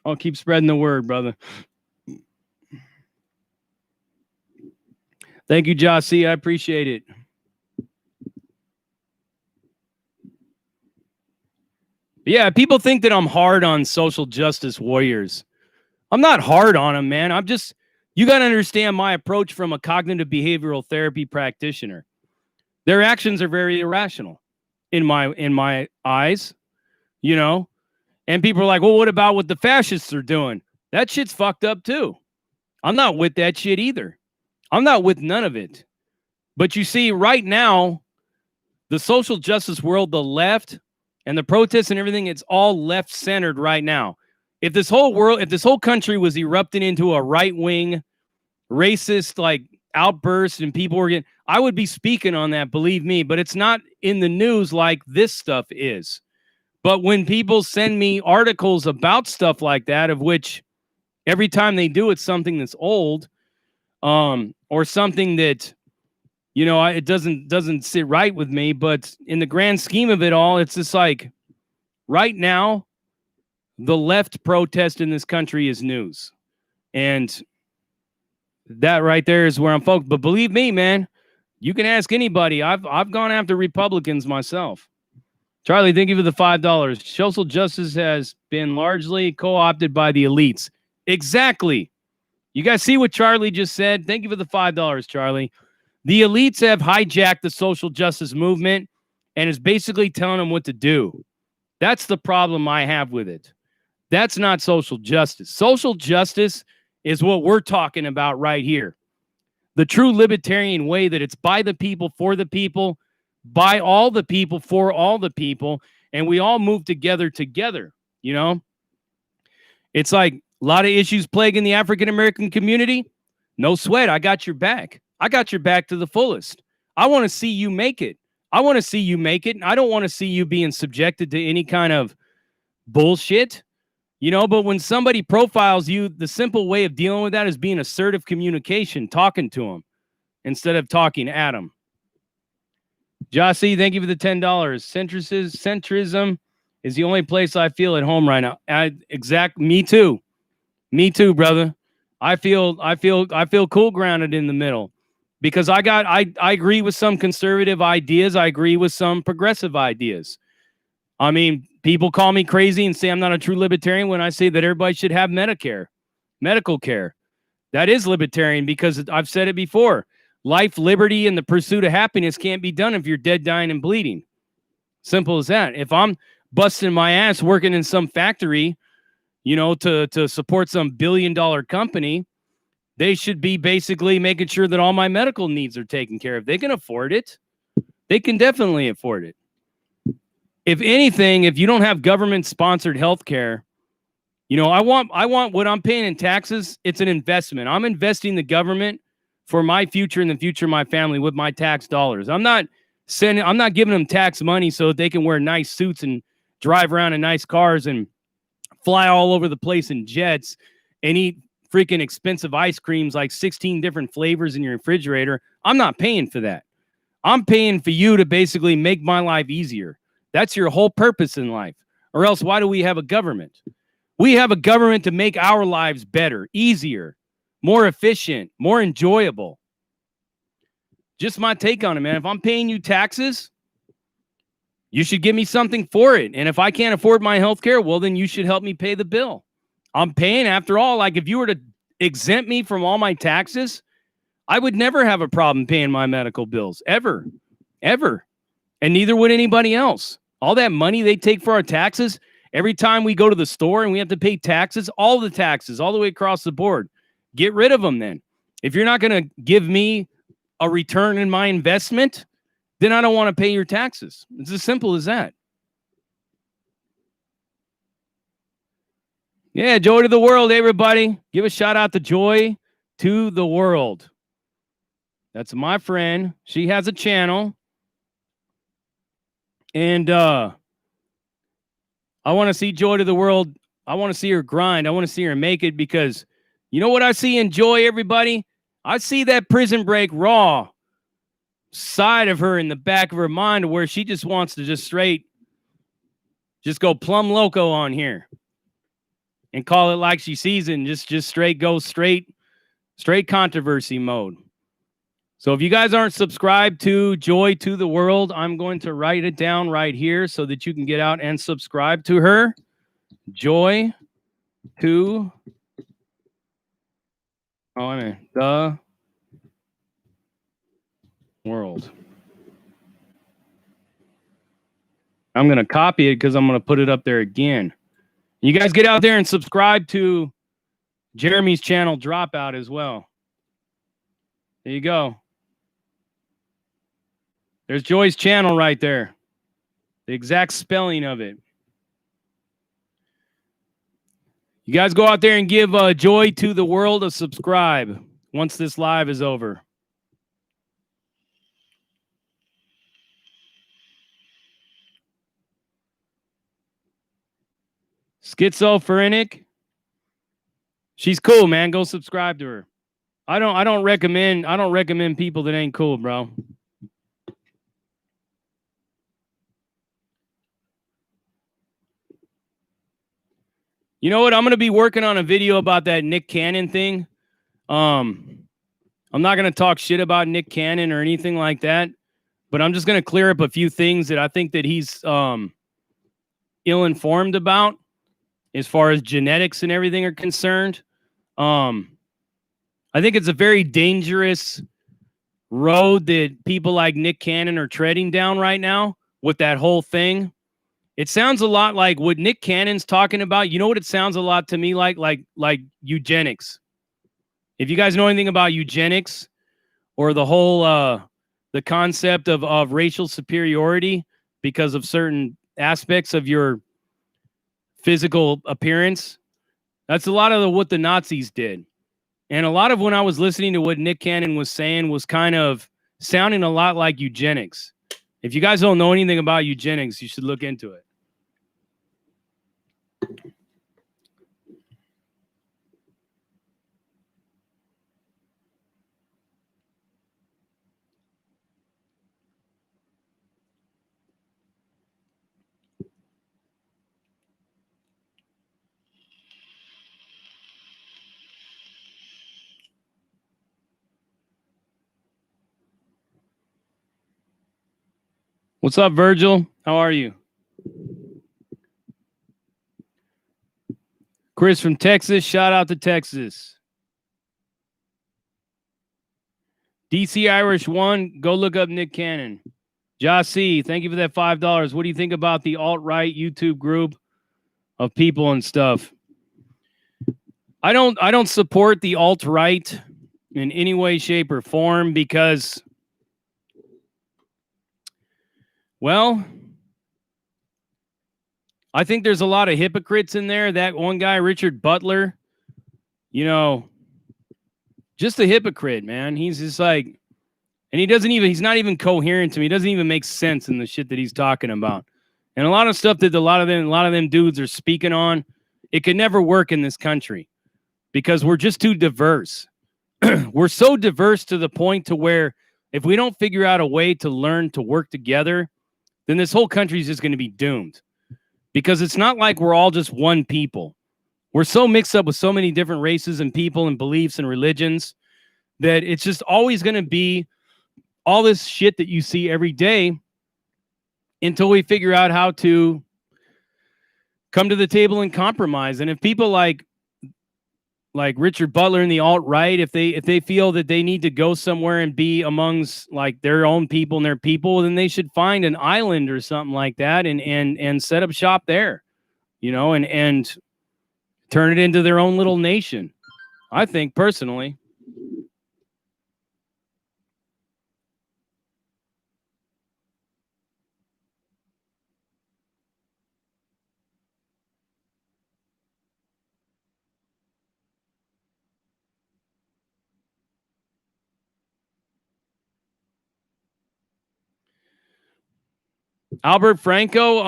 I'll keep spreading the word, brother. Thank you, Jossie. I appreciate it. Yeah, people think that I'm hard on social justice warriors. I'm not hard on them, man. I'm just, you got to understand my approach from a cognitive behavioral therapy practitioner. Their actions are very irrational in my eyes, you know? And people are like, well, what about what the fascists are doing? That shit's fucked up too. I'm not with that shit either. I'm not with none of it. But you see, right now, the social justice world, the left and the protests and everything, it's all left-centered right now. If this whole country was erupting into a right-wing, racist, like, outburst and people were getting, I would be speaking on that, believe me, but it's not in the news like this stuff is. But when people send me articles about stuff like that, of which every time they do, it's something that's old, or something that, you know, it doesn't sit right with me. But in the grand scheme of it all, it's just like right now, the left protest in this country is news. And that right there is where I'm focused. But believe me, man, you can ask anybody. I've gone after Republicans myself. Charlie, thank you for the $5. Social justice has been largely co-opted by the elites. Exactly. You guys see what Charlie just said? Thank you for the $5, Charlie. The elites have hijacked the social justice movement and is basically telling them what to do. That's the problem I have with it. That's not social justice. Social justice is what we're talking about right here. The true libertarian way, that it's by the people, for the people, by all the people, for all the people, and we all move together, you know? It's like A lot of issues plaguing the African-American community. No sweat. I got your back. I got your back to the fullest. I want to see you make it. I want to see you make it. I don't want to see you being subjected to any kind of bullshit, you know, but when somebody profiles you, the simple way of dealing with that is being assertive communication, talking to them instead of talking at them. Jossie, thank you for the $10. Centrism is the only place I feel at home right now. Me too. Me too, brother. I feel cool grounded in the middle because I agree with some conservative ideas. I agree with some progressive ideas. I mean, people call me crazy and say I'm not a true libertarian when I say that everybody should have medical care. That is libertarian because I've said it before. Life, liberty, and the pursuit of happiness can't be done if you're dead, dying, and bleeding. Simple as that. If I'm busting my ass working in some factory, you know, to support some billion-dollar company, they should be basically making sure that all my medical needs are taken care of. They can afford it. They can definitely afford it. If anything, if you don't have government-sponsored health care, you know, I want what I'm paying in taxes. It's an investment. I'm investing the government for my future and the future of my family with my tax dollars. I'm not giving them tax money so that they can wear nice suits and drive around in nice cars and fly all over the place in jets and eat freaking expensive ice creams like 16 different flavors in your refrigerator. I'm not paying for that. I'm paying for you to basically make my life easier. That's your whole purpose in life. Or else why do we have a government? We have a government to make our lives better, easier, more efficient, more enjoyable. Just my take on it, man. If I'm paying you taxes, you should give me something for it. And if I can't afford my health care, well, then you should help me pay the bill. I'm paying, after all. Like, if you were to exempt me from all my taxes, I would never have a problem paying my medical bills, ever. And neither would anybody else. All that money they take for our taxes, every time we go to the store and we have to pay taxes, all the taxes, all the way across the board, get rid of them then. If you're not going to give me a return in my investment, then I don't want to pay your taxes. It's as simple as that. Yeah, Joy to the World, everybody. Give a shout out to Joy to the World. That's my friend. She has a channel. And I want to see Joy to the World. I want to see her grind. I want to see her make it because you know what I see in Joy, everybody? I see that prison break raw side of her in the back of her mind where she just wants to just go plumb loco on here and call it like she sees it and just straight controversy mode. So if you guys aren't subscribed to Joy to the World, I'm going to write it down right here so that you can get out and subscribe to her. Joy to the World. I'm going to copy it because I'm going to put it up there again. You guys get out there and subscribe to Jeremy's channel, Dropout, as well. There you go. There's Joy's channel right there. The exact spelling of it. You guys go out there and give Joy to the World a subscribe once this live is over. Schizophrenic. She's cool, man. Go subscribe to her. I don't recommend people that ain't cool, bro. You know what? I'm going to be working on a video about that Nick Cannon thing. I'm not going to talk shit about Nick Cannon or anything like that, but I'm just going to clear up a few things that I think that he's ill-informed about as far as genetics and everything are concerned. I think it's a very dangerous road that people like Nick Cannon are treading down right now with that whole thing. It sounds a lot like what Nick Cannon's talking about. You know what it sounds a lot to me like eugenics. If you guys know anything about eugenics or the whole the concept of racial superiority because of certain aspects of your physical appearance, That's a lot of what the Nazis did. And a lot of when I was listening to what Nick Cannon was saying was kind of sounding a lot like eugenics. If you guys don't know anything about eugenics, you should look into it. What's up, Virgil? How are you? Chris from Texas. Shout out to Texas. DC Irish 1. Go look up Nick Cannon. Jossie, thank you for that $5. What do you think about the alt-right YouTube group of people and stuff? I don't support the alt-right in any way, shape, or form because, well, I think there's a lot of hypocrites in there. That one guy, Richard Butler, just a hypocrite, man. He's just like, and he's not even coherent to me. He doesn't even make sense in the shit that he's talking about. And a lot of stuff that a lot of them dudes are speaking on, it could never work in this country because we're just too diverse. We're so diverse to the point to where if we don't figure out a way to learn to work together, then this whole country is just going to be doomed. Because it's not like we're all just one people. We're so mixed up with so many different races and people and beliefs and religions that it's just always going to be all this shit that you see every day until we figure out how to come to the table and compromise. And if people like Richard Butler and the alt-right, if they feel that they need to go somewhere and be amongst like their own people and their people, then they should find an island or something like that and set up shop there, and turn it into their own little nation. I think personally. Albert Franco,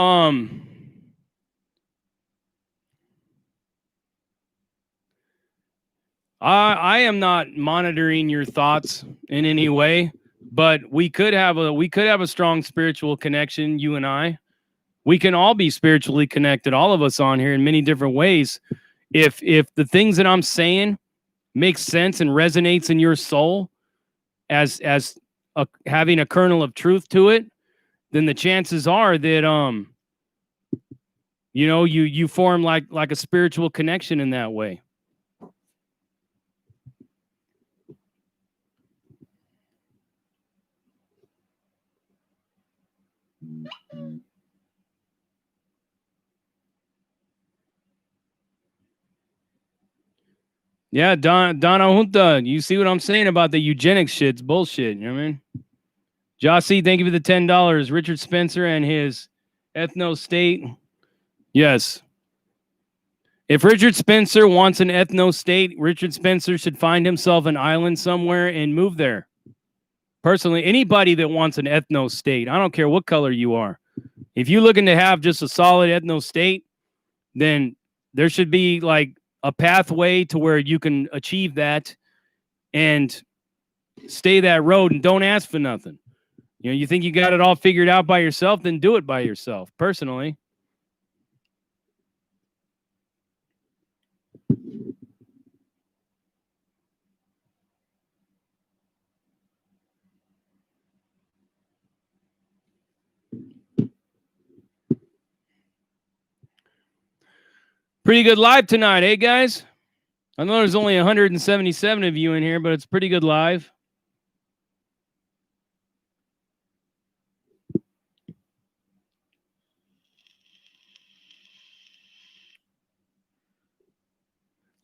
I am not monitoring your thoughts in any way, but we could have a strong spiritual connection, you and I. We can all be spiritually connected, all of us on here in many different ways. If the things that I'm saying make sense and resonates in your soul as having a kernel of truth to it, then the chances are that you form like a spiritual connection in that way. Yeah, Donna Junta, you see what I'm saying about the eugenics shit? It's bullshit. You know what I mean? Jossie, thank you for the $10. Richard Spencer and his ethno state. Yes. If Richard Spencer wants an ethno state, Richard Spencer should find himself an island somewhere and move there. Personally, anybody that wants an ethno state, I don't care what color you are. If you're looking to have just a solid ethno state, then there should be like a pathway to where you can achieve that and stay that road and don't ask for nothing. You think you got it all figured out by yourself, then do it by yourself, personally. Pretty good live tonight, eh, guys? I know there's only 177 of you in here, but it's pretty good live.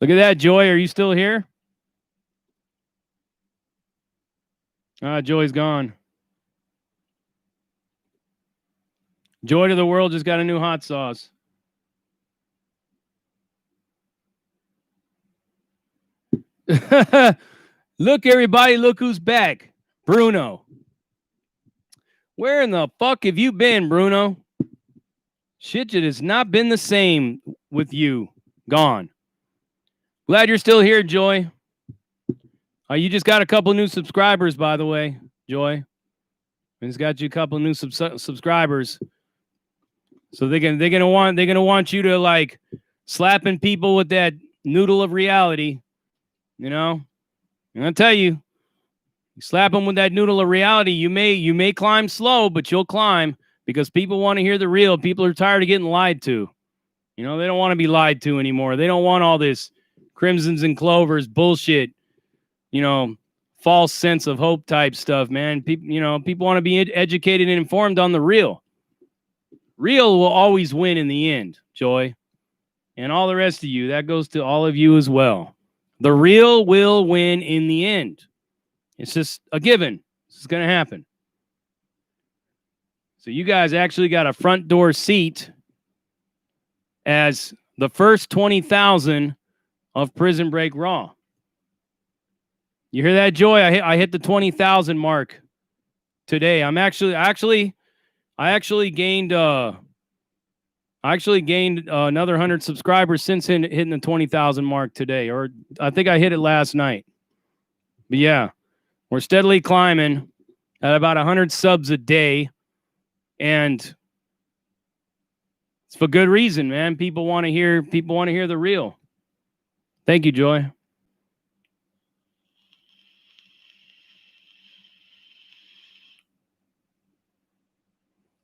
Look at that, Joy. Are you still here? Joy's gone. Joy to the world just got a new hot sauce. Look, everybody, look who's back. Bruno. Where in the fuck have you been, Bruno? Shit, it has not been the same with you. Gone. Glad you're still here, Joy. You just got a couple new subscribers, by the way, Joy. It's got you a couple new subscribers. So they're gonna want you to like slapping people with that noodle of reality. You know, I'm gonna tell you, you slap them with that noodle of reality. You may climb slow, but you'll climb because people want to hear the real. People are tired of getting lied to. You know, they don't want to be lied to anymore. They don't want all this crimsons and clovers bullshit. You know, false sense of hope type stuff, man. People want to be educated and informed on the real. Real will always win in the end, Joy. And all the rest of you, that goes to all of you as well. The real will win in the end. It's just a given. This is going to happen. So you guys actually got a front door seat as the first 20,000 of Prison Break Raw. You hear that, Joy? I hit the 20,000 mark today. I actually gained another 100 subscribers since hitting the 20,000 mark today, or I think I hit it last night. But yeah, we're steadily climbing at about 100 subs a day, and it's for good reason, man. People want to hear the real. Thank you, Joy.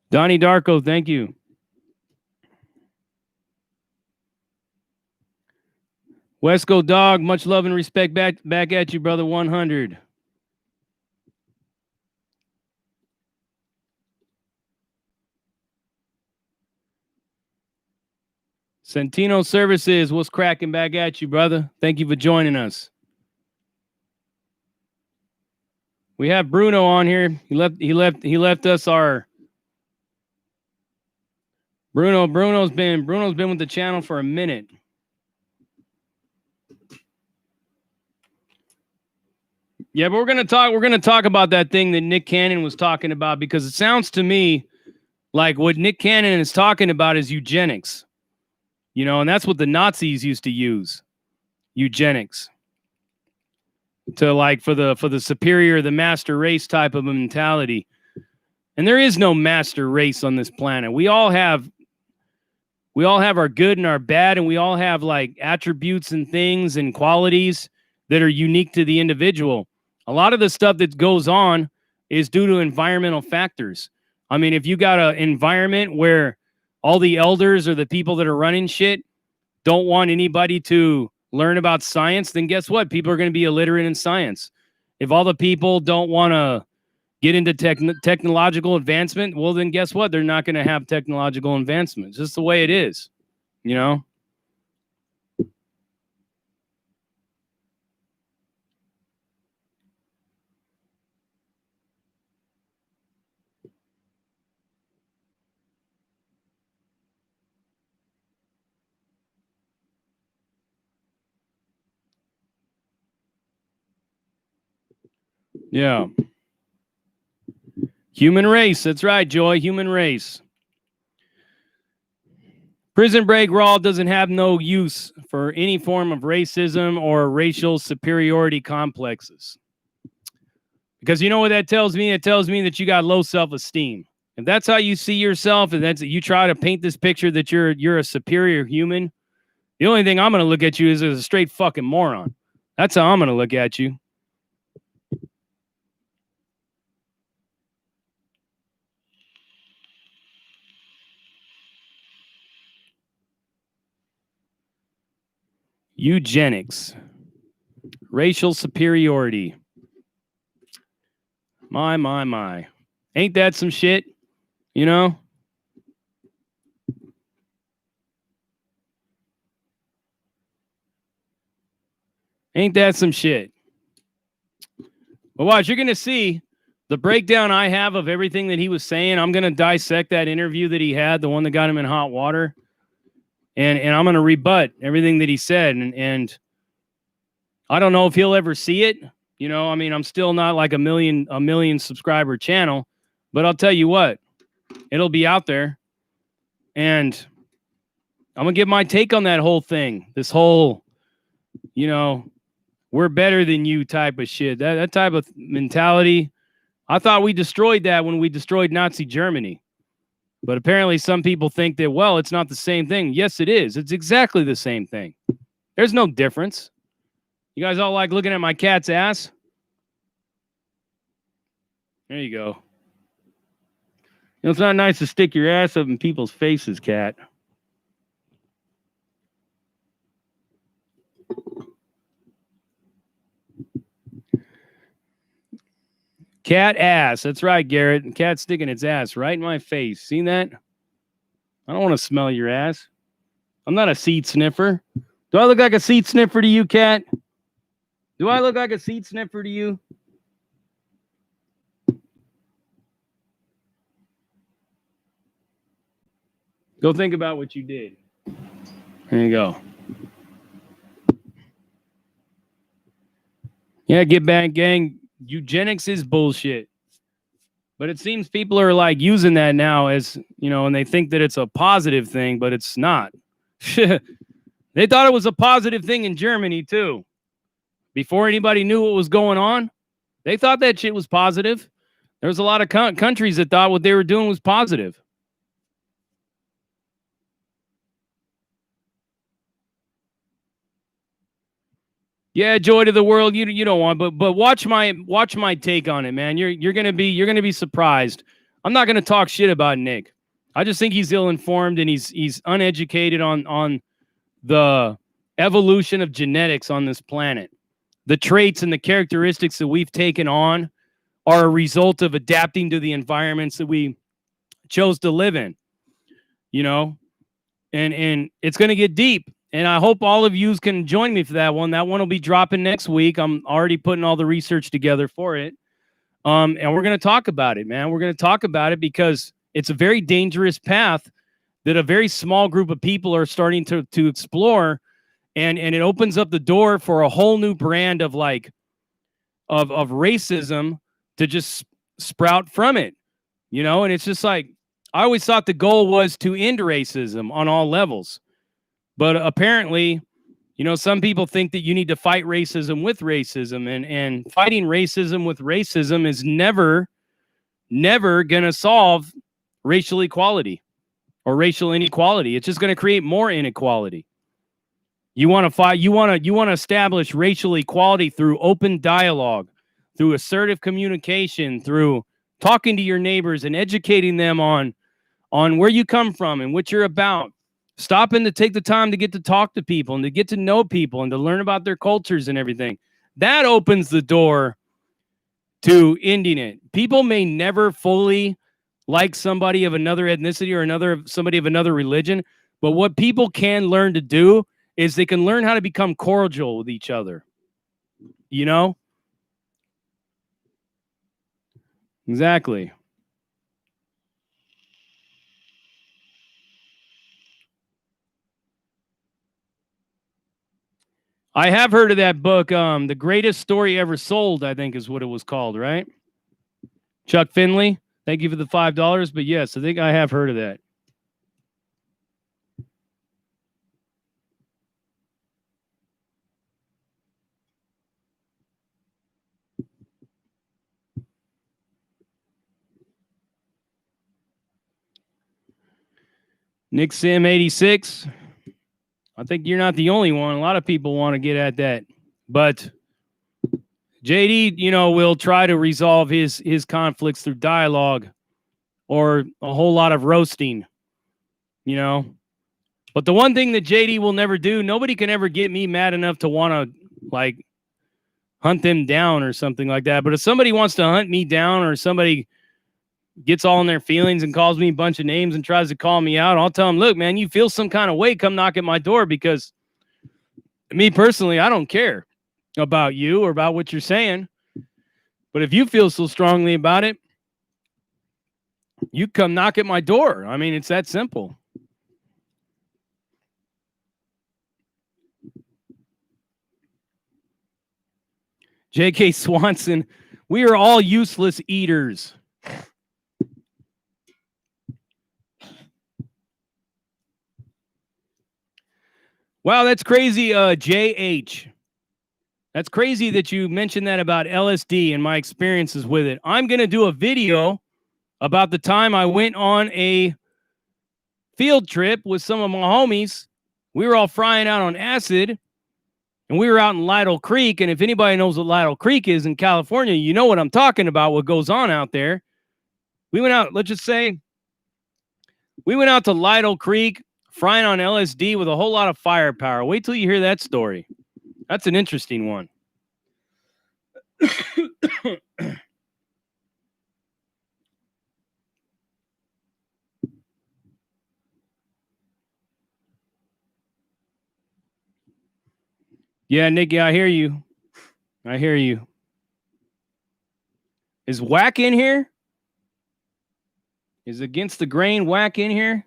Donnie Darko, thank you. Wesco Dog, much love and respect back at you, brother. 100. Centino Services, what's cracking back at you, brother? Thank you for joining us. We have Bruno on here. He left us our Bruno's been with the channel for a minute. Yeah, but we're gonna talk about that thing that Nick Cannon was talking about, because it sounds to me like what Nick Cannon is talking about is eugenics. You know, and that's what the Nazis used to use. Eugenics. To like for the superior, the master race type of a mentality. And there is no master race on this planet. We all have our good and our bad, and we all have like attributes and things and qualities that are unique to the individual. A lot of the stuff that goes on is due to environmental factors. I mean, if you got an environment where all the elders or the people that are running shit don't want anybody to learn about science, then guess what? People are going to be illiterate in science. If all the people don't want to get into technological advancement, well, then guess what? They're not going to have technological advancement. It's just the way it is, you know? Yeah. Human race. That's right, Joy. Human race. Prison Break Raw doesn't have no use for any form of racism or racial superiority complexes. Because you know what that tells me? It tells me that you got low self-esteem. If that's how you see yourself, and that's you try to paint this picture that you're a superior human, the only thing I'm going to look at you is as a straight fucking moron. That's how I'm going to look at you. Eugenics. Racial superiority. My. Ain't that some shit? You know? Ain't that some shit? But watch, you're going to see the breakdown I have of everything that he was saying. I'm going to dissect that interview that he had, the one that got him in hot water. And I'm going to rebut everything that he said. And I don't know if he'll ever see it. You know, I mean, I'm still not like a million subscriber channel, but I'll tell you what, it'll be out there. And I'm going to give my take on that whole thing. This whole, you know, we're better than you type of shit. That type of mentality. I thought we destroyed that when we destroyed Nazi Germany. But apparently some people think that, well, it's not the same thing. Yes, it is. It's exactly the same thing. There's no difference. You guys all like looking at my cat's ass? There you go. You know, it's not nice to stick your ass up in people's faces, cat. Cat ass. That's right, Garrett. Cat sticking its ass right in my face. Seen that? I don't want to smell your ass. I'm not a seat sniffer. Do I look like a seat sniffer to you, cat? Do I look like a seat sniffer to you? Go think about what you did. There you go. Yeah, get back, gang. Eugenics is bullshit. But it seems people are like using that now as, you know, and they think that it's a positive thing, but it's not. They thought it was a positive thing in Germany, too. Before anybody knew what was going on, they thought that shit was positive. There was a lot of countries that thought what they were doing was positive. Yeah, joy to the world. You don't want, but watch my take on it, man. You're gonna be surprised. I'm not gonna talk shit about Nick. I just think he's ill-informed and he's uneducated on the evolution of genetics on this planet. The traits and the characteristics that we've taken on are a result of adapting to the environments that we chose to live in. You know, and it's gonna get deep. And I hope all of you can join me for that one. That one will be dropping next week. I'm already putting all the research together for it. And we're going to talk about it, man. We're going to talk about it because it's a very dangerous path that a very small group of people are starting to explore. And it opens up the door for a whole new brand of of racism to just sprout from it, you know? And it's just like, I always thought the goal was to end racism on all levels. But apparently, you know, some people think that you need to fight racism with racism, and fighting racism with racism is never going to solve racial equality or racial inequality. It's just going to create more inequality. You want to fight, you want to establish racial equality through open dialogue, through assertive communication, through talking to your neighbors and educating them on where you come from and what you're about. Stopping to take the time to get to talk to people and to get to know people and to learn about their cultures and everything. That opens the door to ending it. People may never fully like somebody of another ethnicity or somebody of another religion, but what people can learn to do is they can learn how to become cordial with each other. You know? Exactly. I have heard of that book. The Greatest Story Ever Sold, I think is what it was called, right? Chuck Finley, thank you for the $5. But yes, I think I have heard of that. Nick Sim 86. I think you're not the only one. A lot of people want to get at that. But JD, you know, will try to resolve his conflicts through dialogue or a whole lot of roasting, you know. But the one thing that JD will never do, nobody can ever get me mad enough to want to, like, hunt them down or something like that. But if somebody wants to hunt me down or somebody gets all in their feelings and calls me a bunch of names and tries to call me out, I'll tell them, look, man, you feel some kind of way, come knock at my door, because me personally, I don't care about you or about what you're saying. But if you feel so strongly about it, you come knock at my door. I mean, it's that simple. J.K. Swanson, we are all useless eaters. Wow, that's crazy, J.H. That's crazy that you mentioned that about LSD and my experiences with it. I'm going to do a video about the time I went on a field trip with some of my homies. We were all frying out on acid, and we were out in Lytle Creek. And if anybody knows what Lytle Creek is in California, you know what I'm talking about, what goes on out there. We went out, let's just say, we went out to Lytle Creek, frying on LSD with a whole lot of firepower. Wait till you hear that story. That's an interesting one. Yeah, Nikki, I hear you. I hear you. Is Whack in here? Is Against the Grain Whack in here?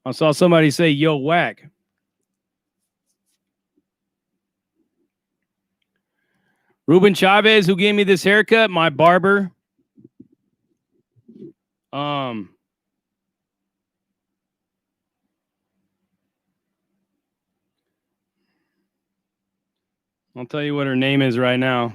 I saw somebody say, yo, Whack. Ruben Chavez, who gave me this haircut, my barber. I'll tell you what her name is right now.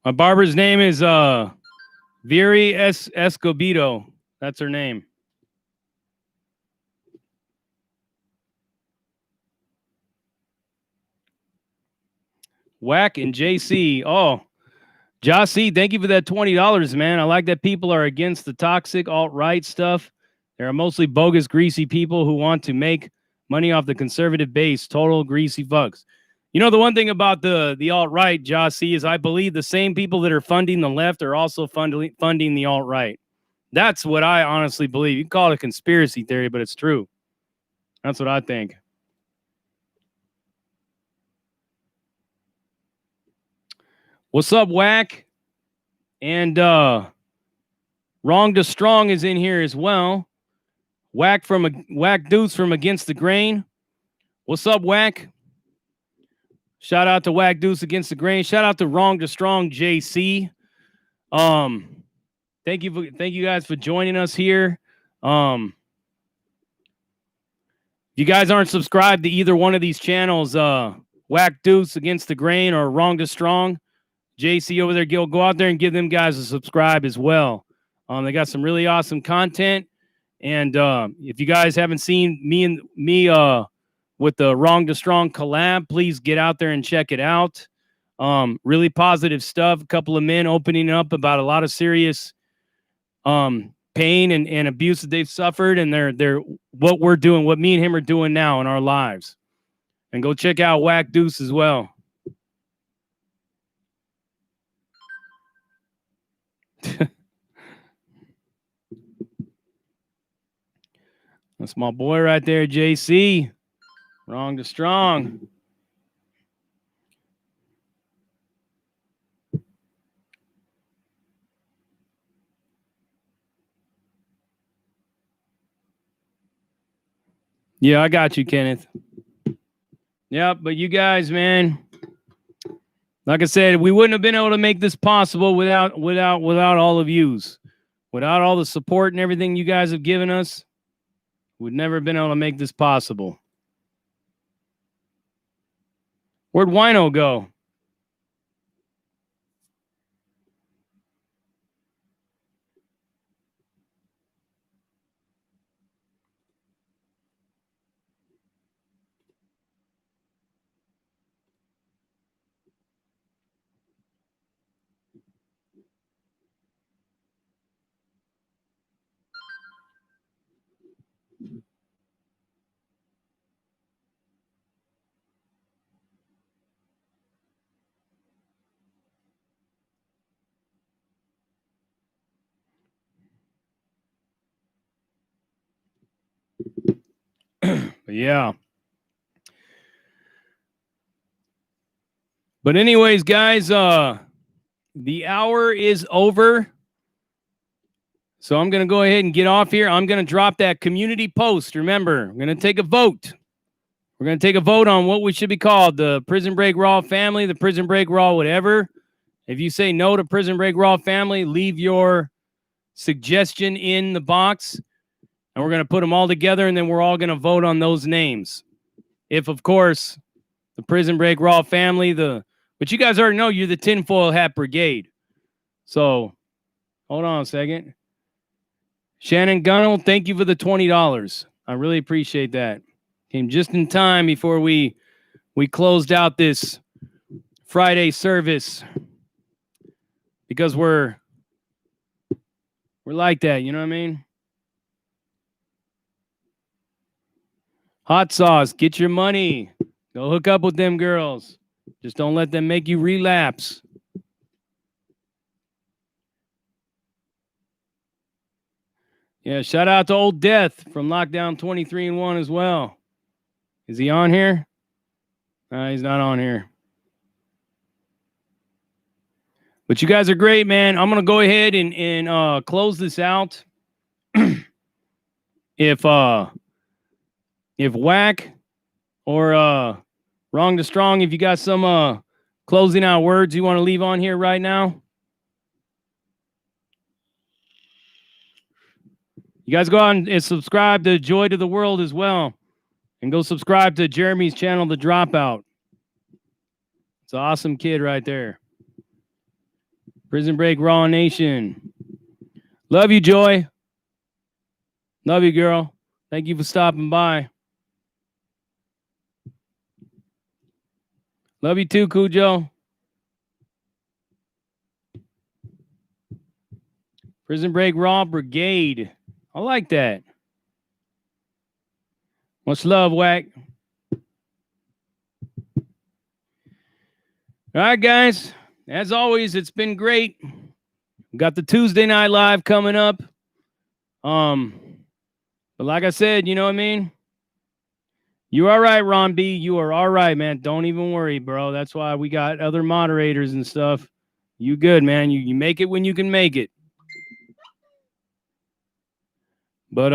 My barber's name is Viri Escobedo. That's her name. Whack and JC. Oh, Jossie, thank you for that $20, man. I like that people are against the toxic alt-right stuff. There are mostly bogus, greasy people who want to make money off the conservative base. Total greasy fucks. You know, the one thing about the alt-right, Jossie, is I believe the same people that are funding the left are also funding the alt-right. That's what I honestly believe. You can call it a conspiracy theory, but it's true. That's what I think. What's up, Whack? And Wrong to Strong is in here as well. Whack Deuce from Against the Grain. What's up, Whack? Shout out to Whack Deuce Against the Grain. Shout out to Wrong to Strong JC. Thank you guys for joining us here. If you guys aren't subscribed to either one of these channels, Whack Deuce Against the Grain or Wrong to Strong, JC over there, go out there and give them guys a subscribe as well. They got some really awesome content. And if you guys haven't seen me with the Wrong to Strong collab, please get out there and check it out. Really positive stuff. A couple of men opening up about a lot of serious pain and abuse that they've suffered, and they're what we're doing, what me and him are doing now in our lives. And go check out Whack Deuce as well. That's my boy right there, JC. Wrong to Strong. Yeah, I got you, Kenneth. Yeah, but you guys, man, like I said, we wouldn't have been able to make this possible without all of yous. Without all the support and everything you guys have given us, we'd never have been able to make this possible. Where'd Wino go? Yeah. But anyways, guys, the hour is over. So I'm going to go ahead and get off here. I'm going to drop that community post. Remember, I'm going to take a vote. We're going to take a vote on what we should be called, the Prison Break Raw family, the Prison Break Raw whatever. If you say no to Prison Break Raw family, leave your suggestion in the box, and we're going to put them all together, and then we're all going to vote on those names. If, of course, the Prison Break Raw family, but you guys already know you're the Tinfoil Hat Brigade. So, hold on a second. Shannon Gunnell, thank you for the $20. I really appreciate that. Came just in time before we closed out this Friday service, because we're like that, you know what I mean? Hot sauce, get your money. Go hook up with them girls. Just don't let them make you relapse. Yeah, shout out to Old Death from Lockdown 23-1 as well. Is he on here? He's not on here. But you guys are great, man. I'm going to go ahead and close this out. If Whack or Wrong to Strong, if you got some closing out words you want to leave on here right now. You guys go on and subscribe to Joy to the World as well. And go subscribe to Jeremy's channel, The Dropout. It's an awesome kid right there. Prison Break Raw Nation. Love you, Joy. Love you, girl. Thank you for stopping by. Love you too, Cujo. Prison Break Raw Brigade. I like that. Much love, Whack. All right, guys. As always, it's been great. We got the Tuesday Night Live coming up. But like I said, you know what I mean? You all right, Ron B. You are all right, man. Don't even worry, bro. That's why we got other moderators and stuff. You good, man. You make it when you can make it. But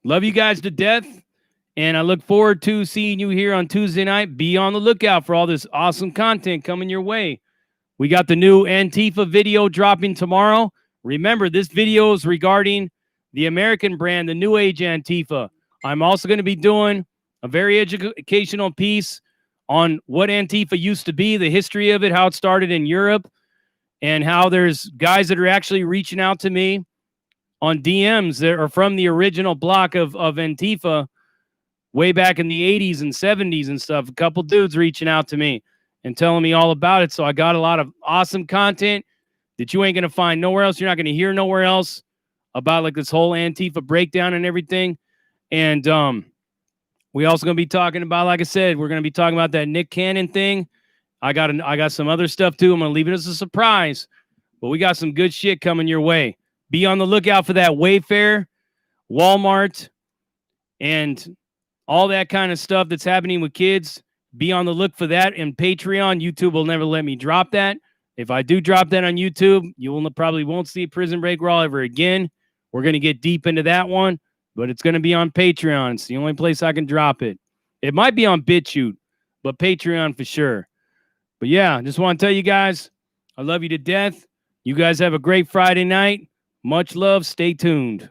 love you guys to death. And I look forward to seeing you here on Tuesday night. Be on the lookout for all this awesome content coming your way. We got the new Antifa video dropping tomorrow. Remember, this video is regarding the American brand, the New Age Antifa. I'm also going to be doing a very educational piece on what Antifa used to be, the history of it, how it started in Europe, and how there's guys that are actually reaching out to me on DMs that are from the original block of Antifa way back in the 80s and 70s and stuff. A couple dudes reaching out to me and telling me all about it. So I got a lot of awesome content that you ain't going to find nowhere else. You're not going to hear nowhere else about like this whole Antifa breakdown and everything. And we also going to be talking about, like I said, we're going to be talking about that Nick Cannon thing. I got some other stuff too. I'm going to leave it as a surprise, but we got some good shit coming your way. Be on the lookout for that Wayfair, Walmart, and all that kind of stuff that's happening with kids. Be on the look for that. And Patreon, YouTube will never let me drop that. If I do drop that on YouTube, you will probably won't see Prison Break Raw ever again. We're going to get deep into that one, but it's going to be on Patreon. It's the only place I can drop it. It might be on BitChute, but Patreon for sure. But yeah, just want to tell you guys, I love you to death. You guys have a great Friday night. Much love. Stay tuned.